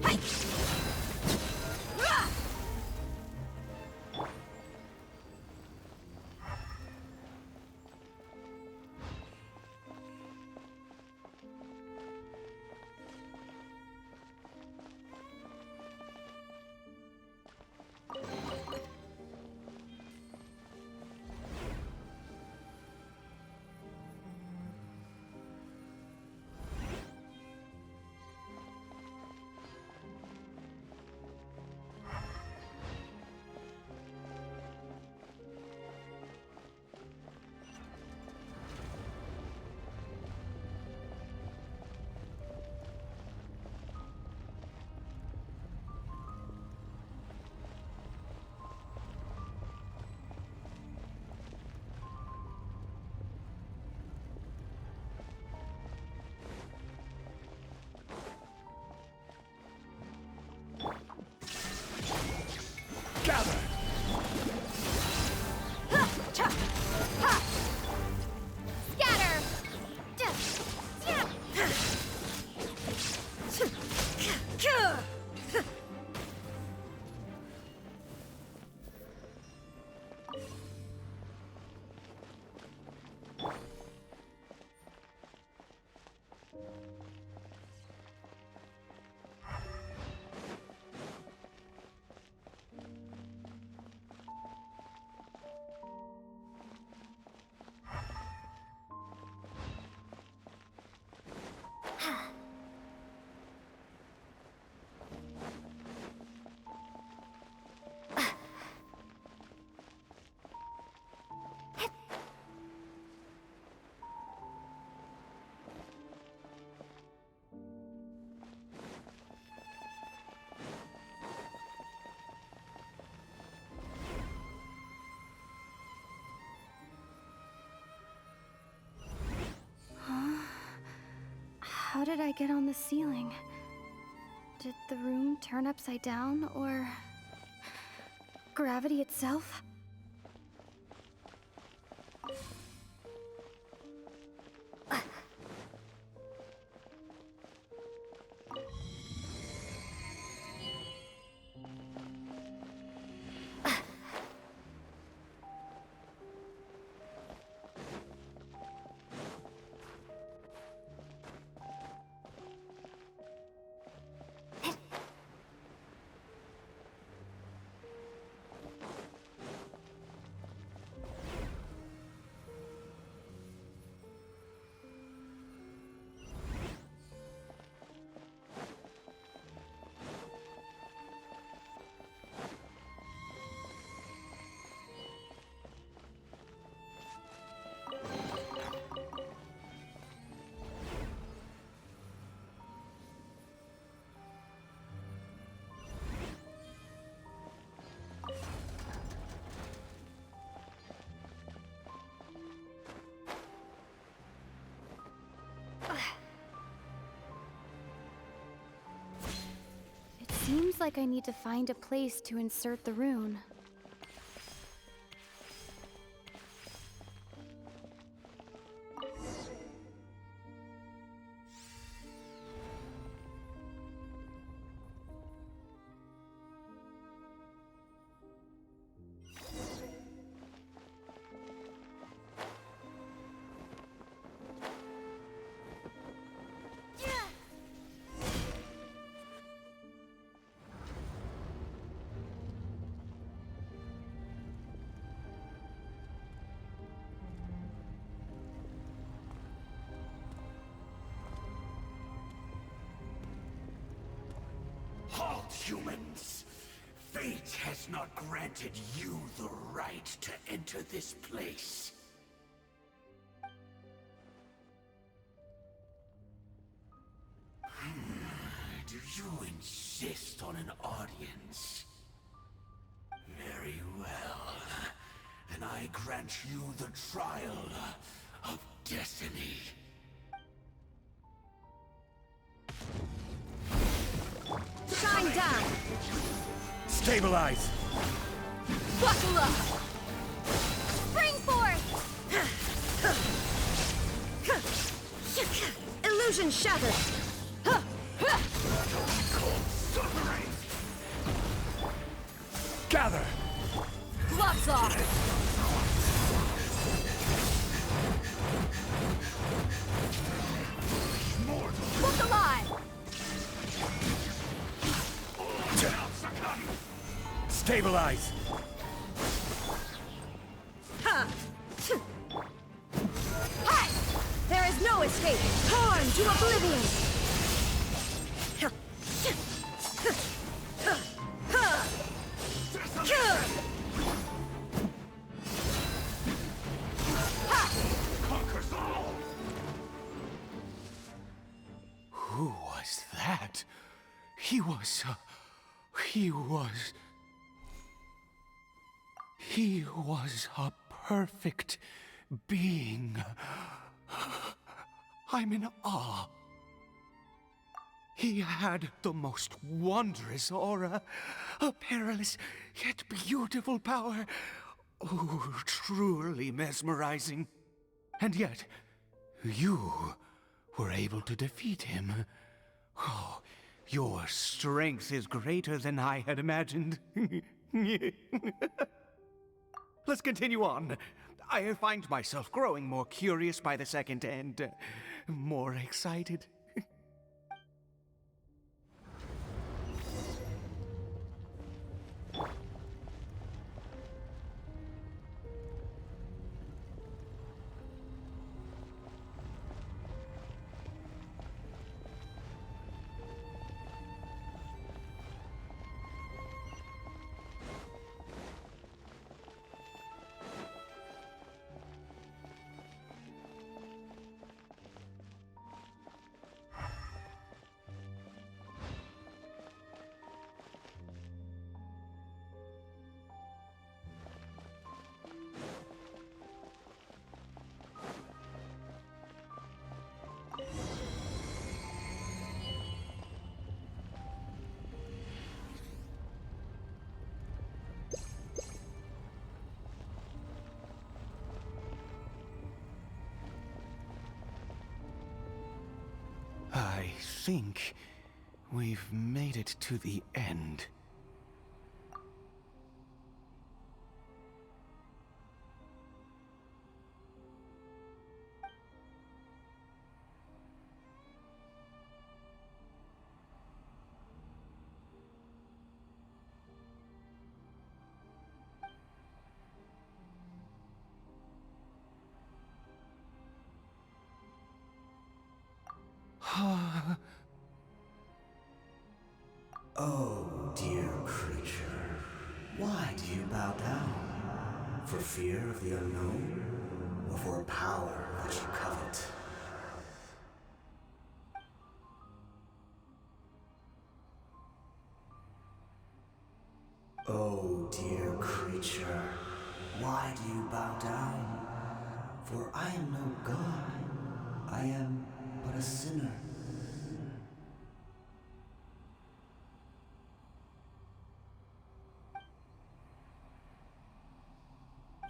Hey! Rah! Gather! Ha! Cha! Ha! Scatter! Yeah. How did I get on the ceiling? Did the room turn upside down, or gravity itself? It seems like I need to find a place to insert the rune. humans. Fate has not granted you the right to enter this place. Do you insist on an audience? Very well. And I grant you the trial of destiny. Shine down! Stabilize! Buckle up! Spring forth! Illusion shattered! Gather! Gloves off! Look alive! Stabilize! Ha! Hi! There is no escape! Torn to oblivion! Conquers all! Who was that? He was a perfect being. I'm in awe. He had the most wondrous aura, a perilous yet beautiful power. Oh, truly mesmerizing. And yet, you were able to defeat him. Oh, your strength is greater than I had imagined. Let's continue on. I find myself growing more curious by the second and more excited. I think we've made it to the end. Oh, dear creature, why do you bow down? For fear of the unknown? Or for power that you covet? Oh, dear creature, why do you bow down? For I am no god. I am but a sinner.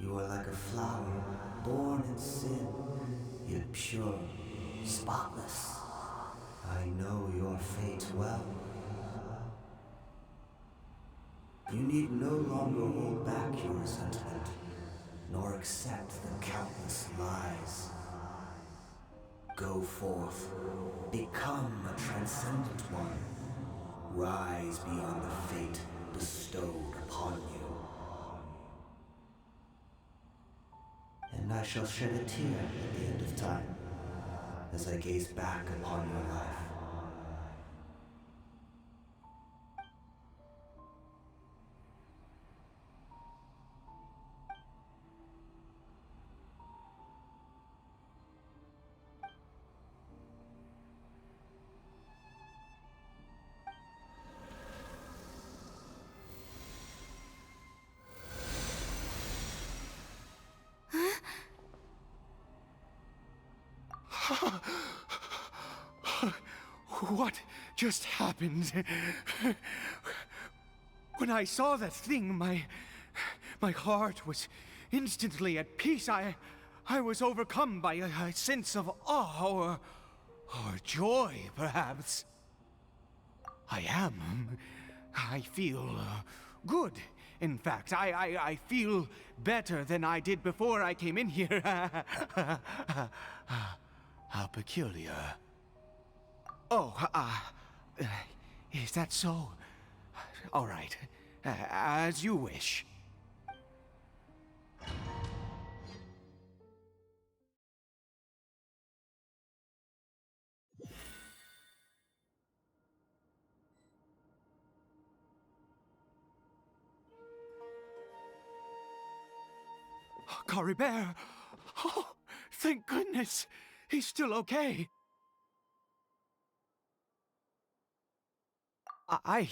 You are like a flower, born in sin, yet pure, spotless. I know your fate well. You need no longer hold back your resentment, nor accept the countless lies. Go forth, become a transcendent one. Rise beyond the fate bestowed upon you. And I shall shed a tear at the end of time, as I gaze back upon your life. What just happened? When I saw that thing, my heart was instantly at peace. I was overcome by a sense of awe or joy, perhaps. I am. I feel good. In fact, I feel better than I did before I came in here. How peculiar. Oh, is that so? All right. As you wish. Caribert! Oh, thank goodness! He's still okay. I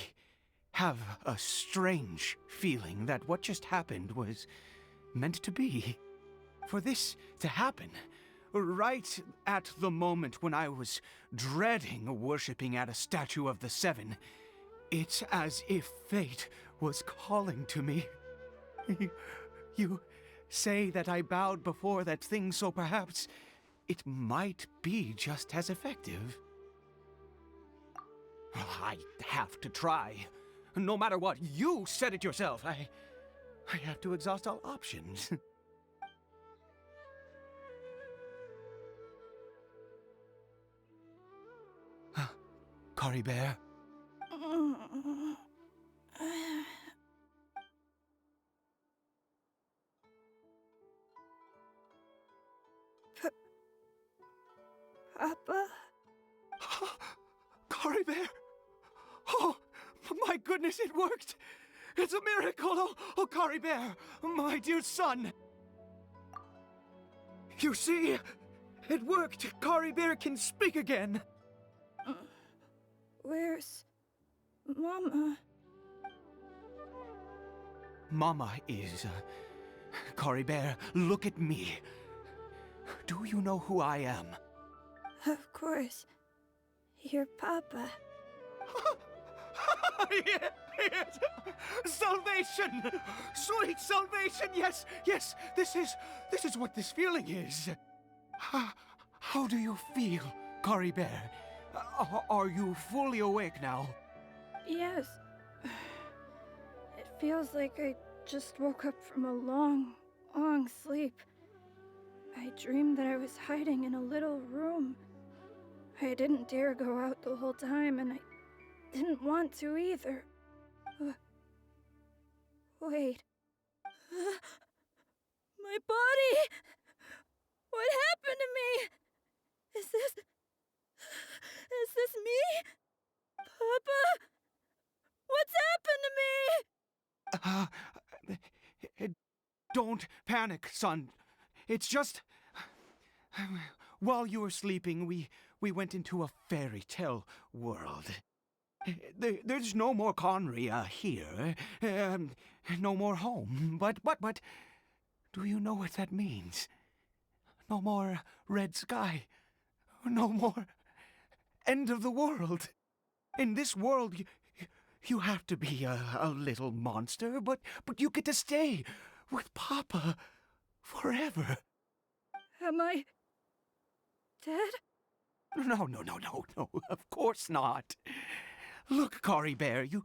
have a strange feeling that what just happened was meant to be. For this to happen, right at the moment when I was dreading worshipping at a statue of the Seven, it's as if fate was calling to me. You say that I bowed before that thing, so perhaps it might be just as effective. I have to try. No matter what, you said it yourself. I have to exhaust all options. Caribert? Papa? Caribert! Oh, my goodness, it worked! It's a miracle! Oh, Caribert, my dear son! You see, it worked! Caribert can speak again! Where's Mama? Mama is... Caribert, look at me. Do you know who I am? Of course. Your Papa. Yes! Salvation! Sweet salvation! Yes, yes! This is what this feeling is. How do you feel, Caribert? Are you fully awake now? Yes. It feels like I just woke up from a long, long sleep. I dreamed that I was hiding in a little room. I didn't dare go out the whole time, and I didn't want to either. Wait. My body! What happened to me? Is this me? Papa? What's happened to me? Don't panic, son. It's just... While you were sleeping, we went into a fairy tale world. There's no more Conria here. No more home. But, do you know what that means? No more red sky. No more end of the world. In this world, you have to be a little monster, but you get to stay with Papa forever. Am I dead? No, of course not. Look, Caribert, you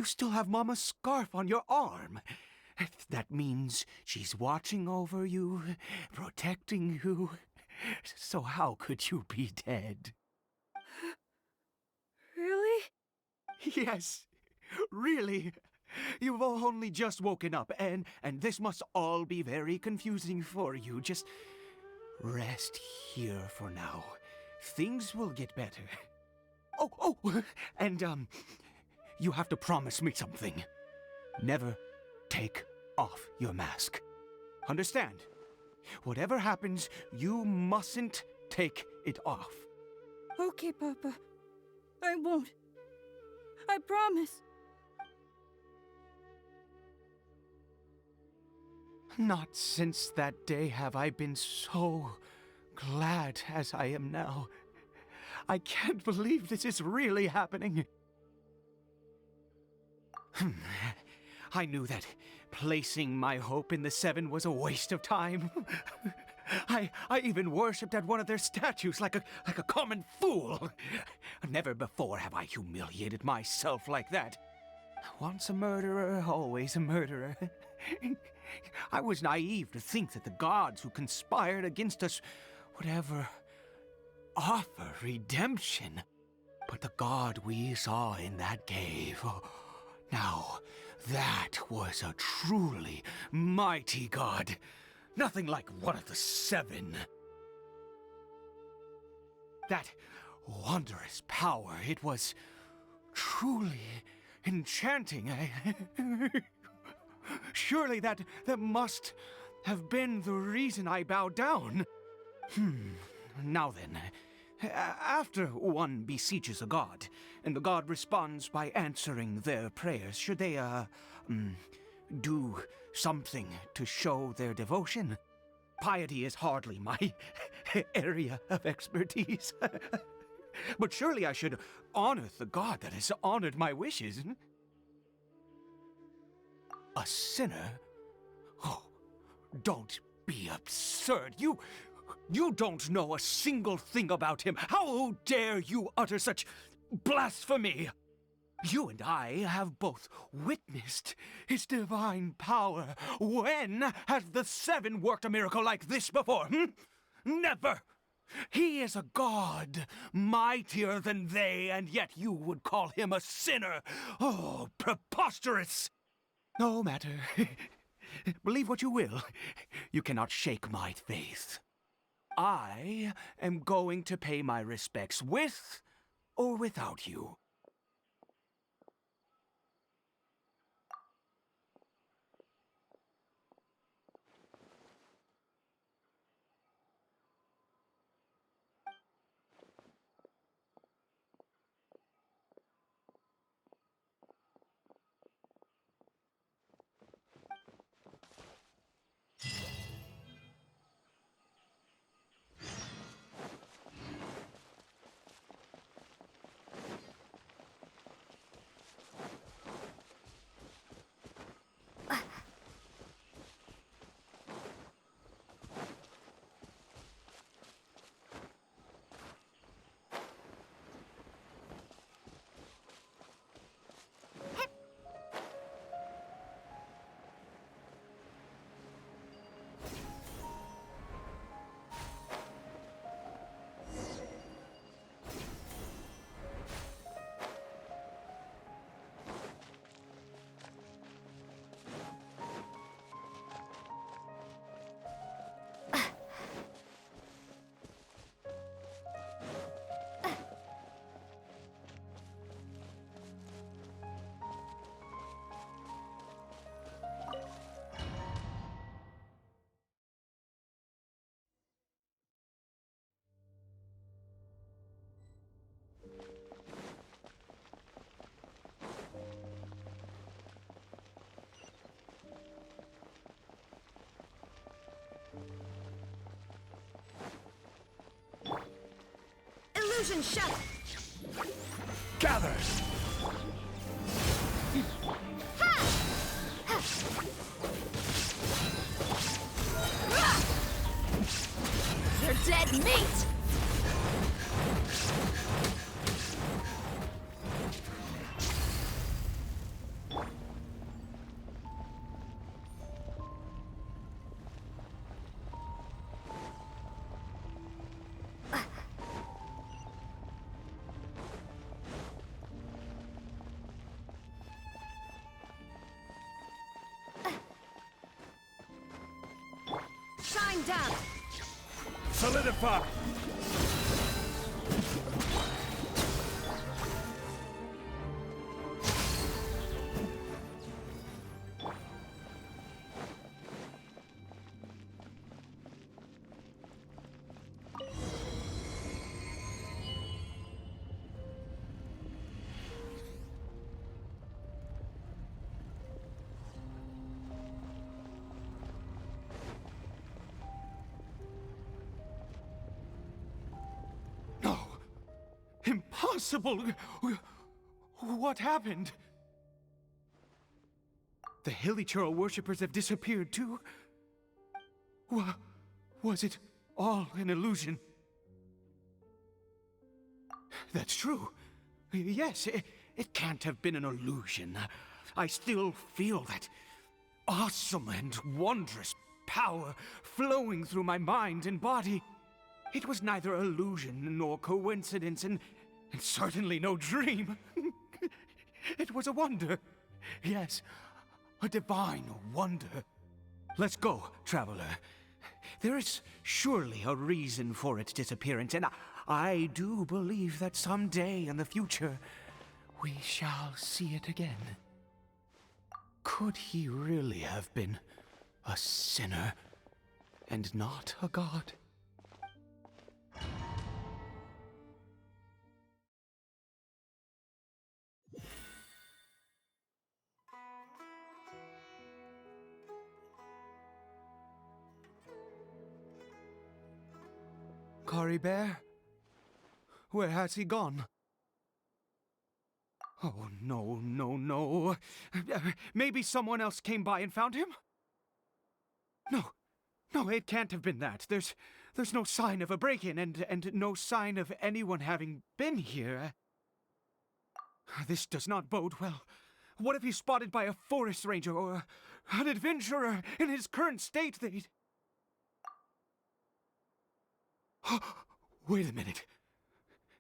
still have Mama's scarf on your arm. That means she's watching over you, protecting you. So how could you be dead? Really? Yes, really. You've only just woken up, and this must all be very confusing for you. Just rest here for now. Things will get better. Oh, and, you have to promise me something. Never take off your mask. Understand? Whatever happens, you mustn't take it off. Okay, Papa. I won't. I promise. Not since that day have I been so glad as I am now. I can't believe this is really happening. I knew that placing my hope in the Seven was a waste of time. I even worshipped at one of their statues like a common fool. Never before have I humiliated myself like that. Once a murderer, always a murderer. I was naive to think that the gods who conspired against us would ever offer redemption. But the god we saw in that cave, now that was a truly mighty god. Nothing like one of the Seven. That wondrous power, it was truly enchanting. Surely that must have been the reason I bowed down. Now then, after one beseeches a god, and the god responds by answering their prayers, should they, do something to show their devotion? Piety is hardly my area of expertise. But surely I should honor the god that has honored my wishes. A sinner? Oh, don't be absurd. You don't know a single thing about him. How dare you utter such blasphemy? You and I have both witnessed his divine power. When has the Seven worked a miracle like this before? Never! He is a god, mightier than they, and yet you would call him a sinner. Oh, preposterous! No matter. Believe what you will. You cannot shake my faith. I am going to pay my respects with or without you. Illusion shut! Gather! You're dead meat! Shine down! Solidify! possible? What happened? The Hilly-Churl worshippers have disappeared too? Was it all an illusion? That's true. Yes, it can't have been an illusion. I still feel that awesome and wondrous power flowing through my mind and body. It was neither illusion nor coincidence, and certainly no dream. It was a wonder. Yes, a divine wonder. Let's go, traveler. There is surely a reason for its disappearance, and I do believe that someday in the future, we shall see it again. Could he really have been a sinner and not a god? Caribert? Where has he gone? Oh, no, no, no. Maybe someone else came by and found him? No, it can't have been that. There's no sign of a break-in and no sign of anyone having been here. This does not bode well. What if he's spotted by a forest ranger or an adventurer in his current state? Wait a minute.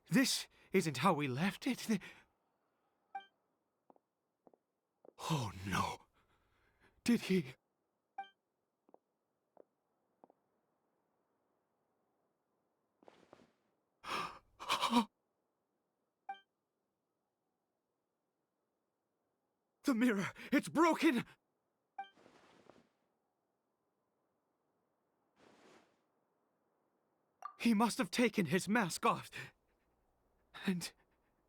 This isn't how we left it. Oh no. Did he... The mirror, it's broken! He must have taken his mask off and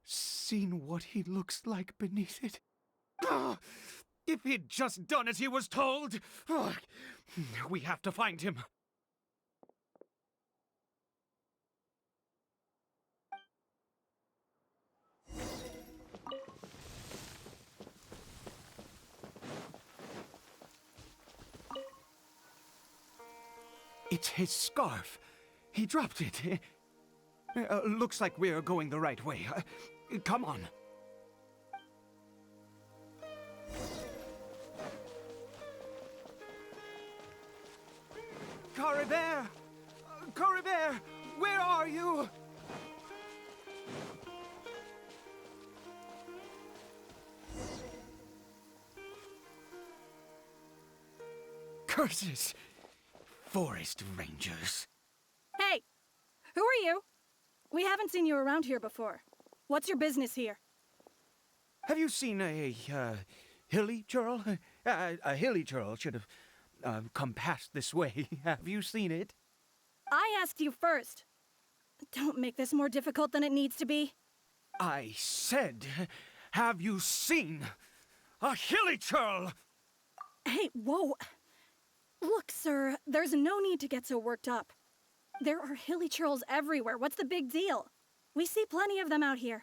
seen what he looks like beneath it. If he'd just done as he was told! We have to find him. It's his scarf. He dropped it. Looks like we're going the right way. Come on. Caribert! Caribert! Where are you? Curses! Forest rangers. Hey! Who are you? We haven't seen you around here before. What's your business here? Have you seen a Hilly-Churl? A Hilly-Churl should have come past this way. Have you seen it? I asked you first. Don't make this more difficult than it needs to be. I said, have you seen a Hilly-Churl? Hey, whoa. Look, sir, there's no need to get so worked up. There are Hilly-Churls everywhere. What's the big deal? We see plenty of them out here.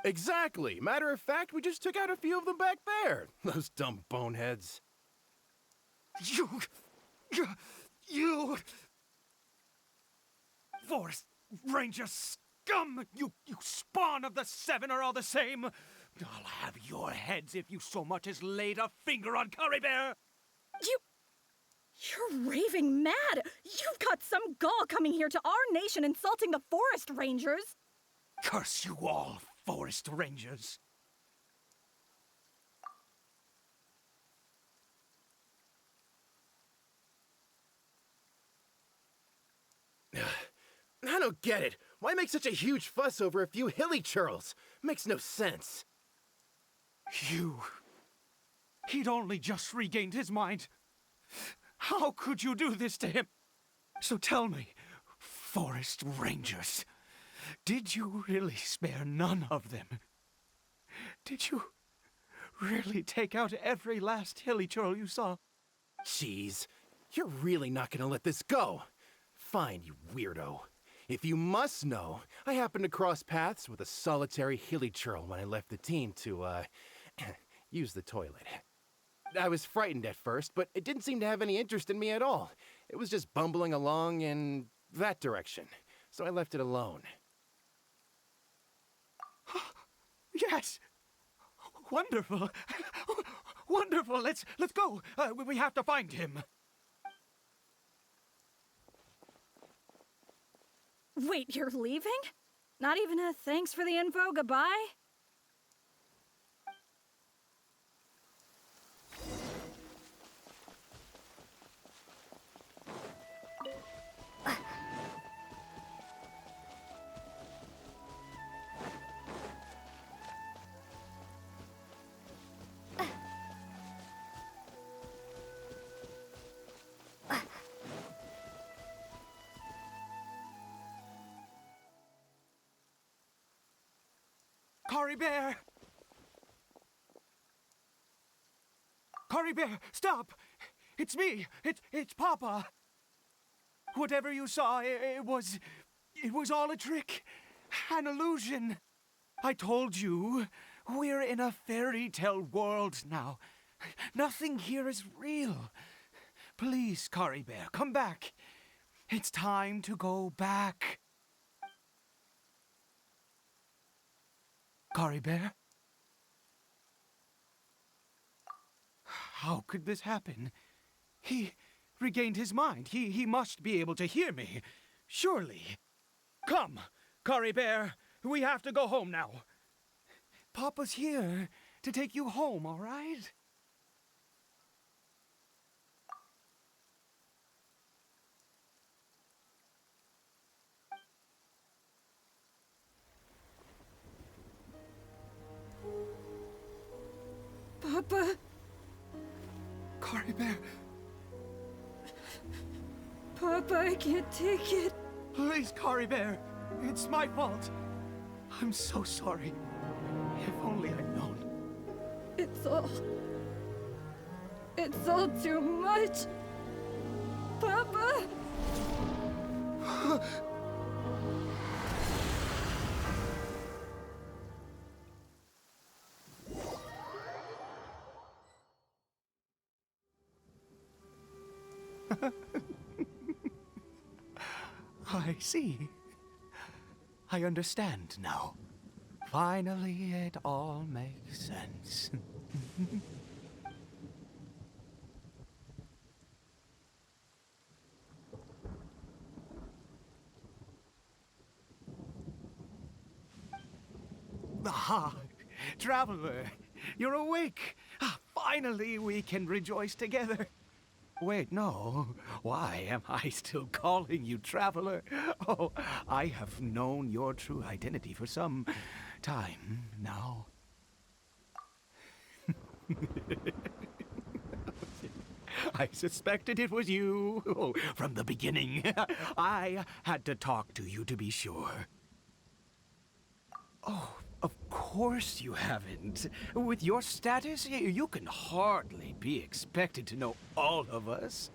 Exactly. Matter of fact, we just took out a few of them back there. Those dumb boneheads. You... Forest Ranger scum! You spawn of the Seven are all the same! I'll have your heads if you so much as laid a finger on Caribert! You're raving mad! You've got some gall coming here to our nation insulting the Forest Rangers! Curse you all, Forest Rangers! I don't get it. Why make such a huge fuss over a few Hilly-Churls? Makes no sense. He'd only just regained his mind. How could you do this to him? So tell me, Forest Rangers, did you really spare none of them? Did you really take out every last Hilly-Churl you saw? Jeez, you're really not gonna let this go. Fine, you weirdo. If you must know, I happened to cross paths with a solitary hilly churl when I left the team to, use the toilet. I was frightened at first, but it didn't seem to have any interest in me at all. It was just bumbling along in that direction, so I left it alone. Yes! Wonderful! Wonderful! Let's go! We have to find him! Wait, you're leaving? Not even a thanks for the info, goodbye? Caribert! Caribert, stop! It's me! It's Papa! Whatever you saw, it was all a trick. An illusion. I told you, we're in a fairy tale world now. Nothing here is real. Please, Caribert, come back. It's time to go back. Caribert? How could this happen? He regained his mind. He must be able to hear me. Surely. Come, Caribert. We have to go home now. Papa's here to take you home, all right? Papa? Caribert, Papa, I can't take it. please, Caribert. It's my fault. I'm so sorry. If only I'd known. It's all too much. Papa! I see. I understand now. Finally, it all makes sense. Ah, traveler, you're awake. Finally, we can rejoice together. Wait, no. Why am I still calling you traveler? Oh, I have known your true identity for some time now. I suspected it was you from the beginning. I had to talk to you to be sure. Oh, of course you haven't. With your status, you can hardly be expected to know all of us.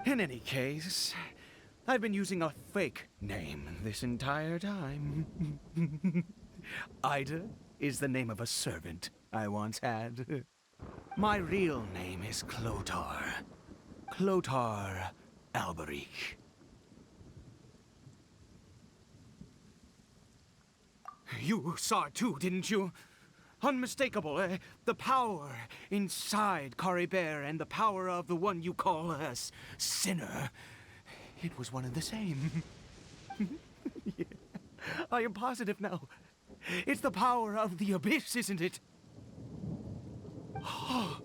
In any case, I've been using a fake name this entire time. Ida is the name of a servant I once had. My real name is Clotar. Clotar Alberic. You saw it too, didn't you? Unmistakable, the power inside Caribert and the power of the one you call a sinner. It was one and the same. Yeah, I am positive now. It's the power of the abyss, isn't it? Oh,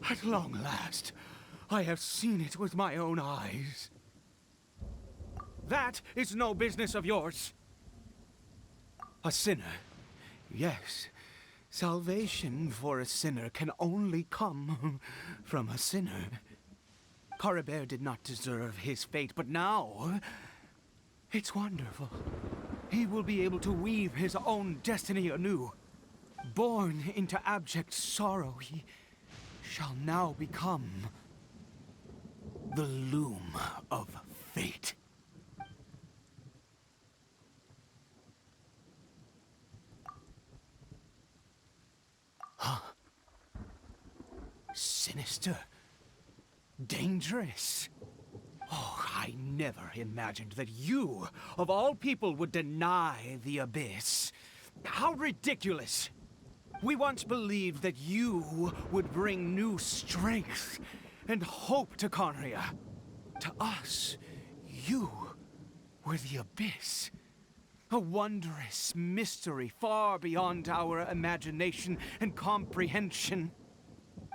at long last, I have seen it with my own eyes. That is no business of yours. A sinner. Yes, salvation for a sinner can only come from a sinner. Caribert did not deserve his fate, but now it's wonderful. He will be able to weave his own destiny anew. Born into abject sorrow, he shall now become the loom of fate. sinister, dangerous. Oh, I never imagined that you, of all people, would deny the Abyss. How ridiculous! We once believed that you would bring new strength and hope to Conria. To us, you were the Abyss. A wondrous mystery far beyond our imagination and comprehension.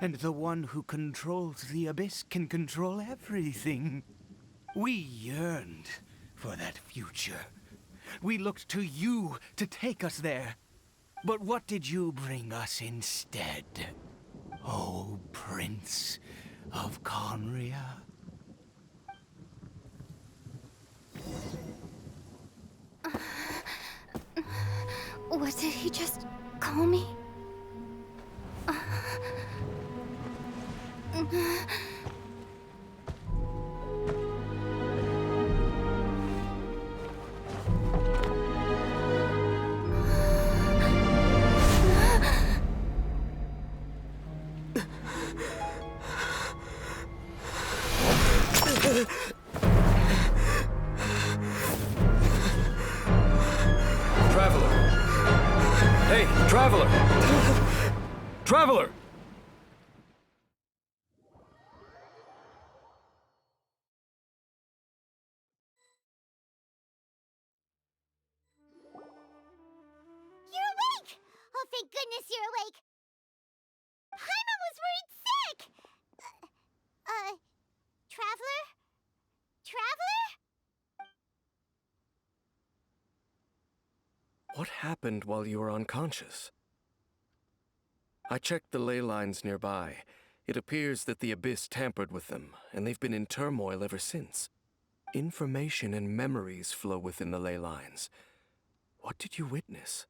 And the one who controls the Abyss can control everything. We yearned for that future. We looked to you to take us there. But what did you bring us instead? Oh, Prince of Conria? What did he just call me? Traveler! Hey, Traveler! Traveler! You're awake! Oh, thank goodness you're awake! Paimon was worried sick! Traveler? Traveler? What happened while you were unconscious? I checked the ley lines nearby. It appears that the Abyss tampered with them, and they've been in turmoil ever since. Information and memories flow within the ley lines. What did you witness?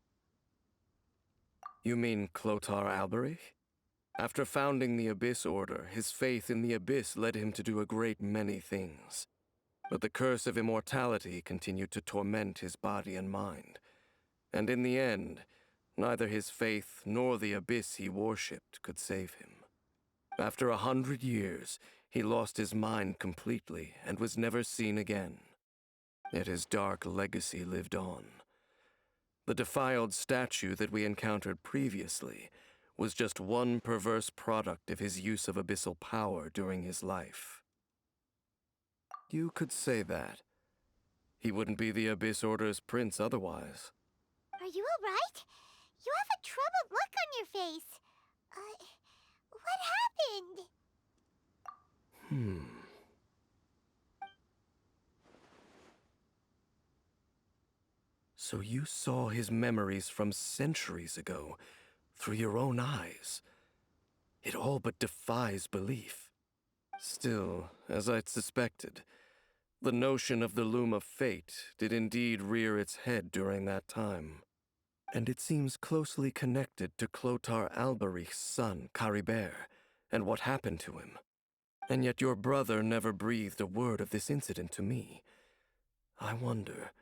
You mean Clotar Alberich? After founding the Abyss Order, his faith in the Abyss led him to do a great many things. But the curse of immortality continued to torment his body and mind. And in the end, neither his faith nor the Abyss he worshipped could save him. After 100 years, he lost his mind completely and was never seen again. Yet his dark legacy lived on. The defiled statue that we encountered previously was just one perverse product of his use of abyssal power during his life. You could say that. He wouldn't be the Abyss Order's prince otherwise. Are you alright? You have a troubled look on your face. What happened? So you saw his memories from centuries ago through your own eyes. It all but defies belief. Still, as I'd suspected, the notion of the Loom of Fate did indeed rear its head during that time. And it seems closely connected to Clotar Alberich's son, Caribert, and what happened to him. And yet your brother never breathed a word of this incident to me. I wonder,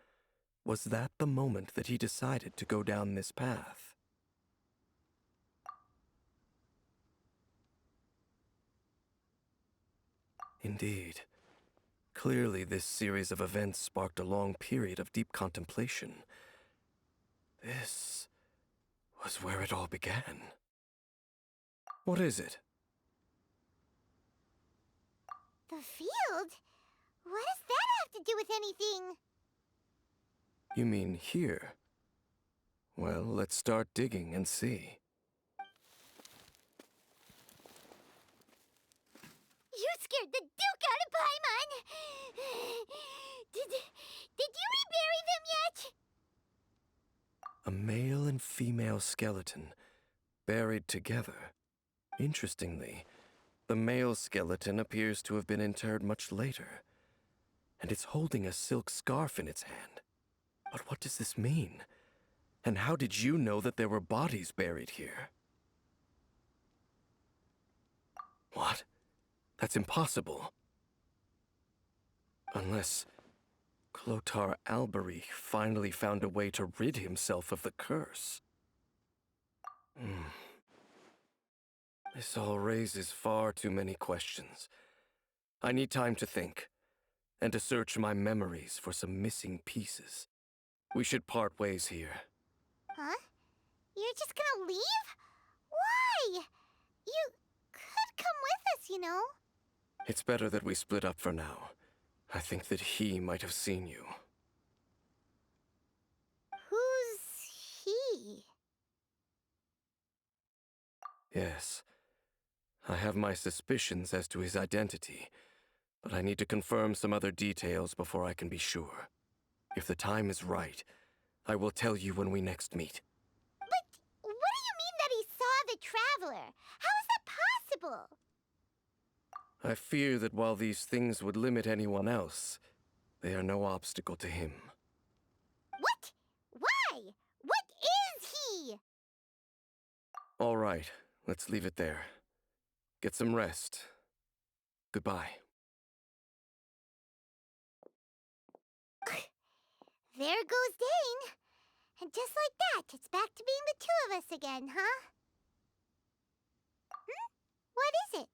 was that the moment that he decided to go down this path? Indeed. Clearly, this series of events sparked a long period of deep contemplation. This was where it all began. What is it? The field? What does that have to do with anything? You mean here? Well, let's start digging and see. You scared the Duke out of Paimon! Did you rebury them yet? A male and female skeleton, buried together. Interestingly, the male skeleton appears to have been interred much later, and it's holding a silk scarf in its hand. But what does this mean? And how did you know that there were bodies buried here? What? That's impossible. Unless Clotar Alberich finally found a way to rid himself of the curse. This all raises far too many questions. I need time to think, and to search my memories for some missing pieces. We should part ways here. Huh? You're just gonna leave? Why? You could come with us, you know. It's better that we split up for now. I think that he might have seen you. Who's he? Yes. I have my suspicions as to his identity, but I need to confirm some other details before I can be sure. If the time is right, I will tell you when we next meet. But what do you mean that he saw the Traveler? How is that possible? I fear that while these things would limit anyone else, they are no obstacle to him. What? Why? What is he? All right, let's leave it there. Get some rest. Goodbye. There goes Dane. And just like that, it's back to being the two of us again, huh? What is it?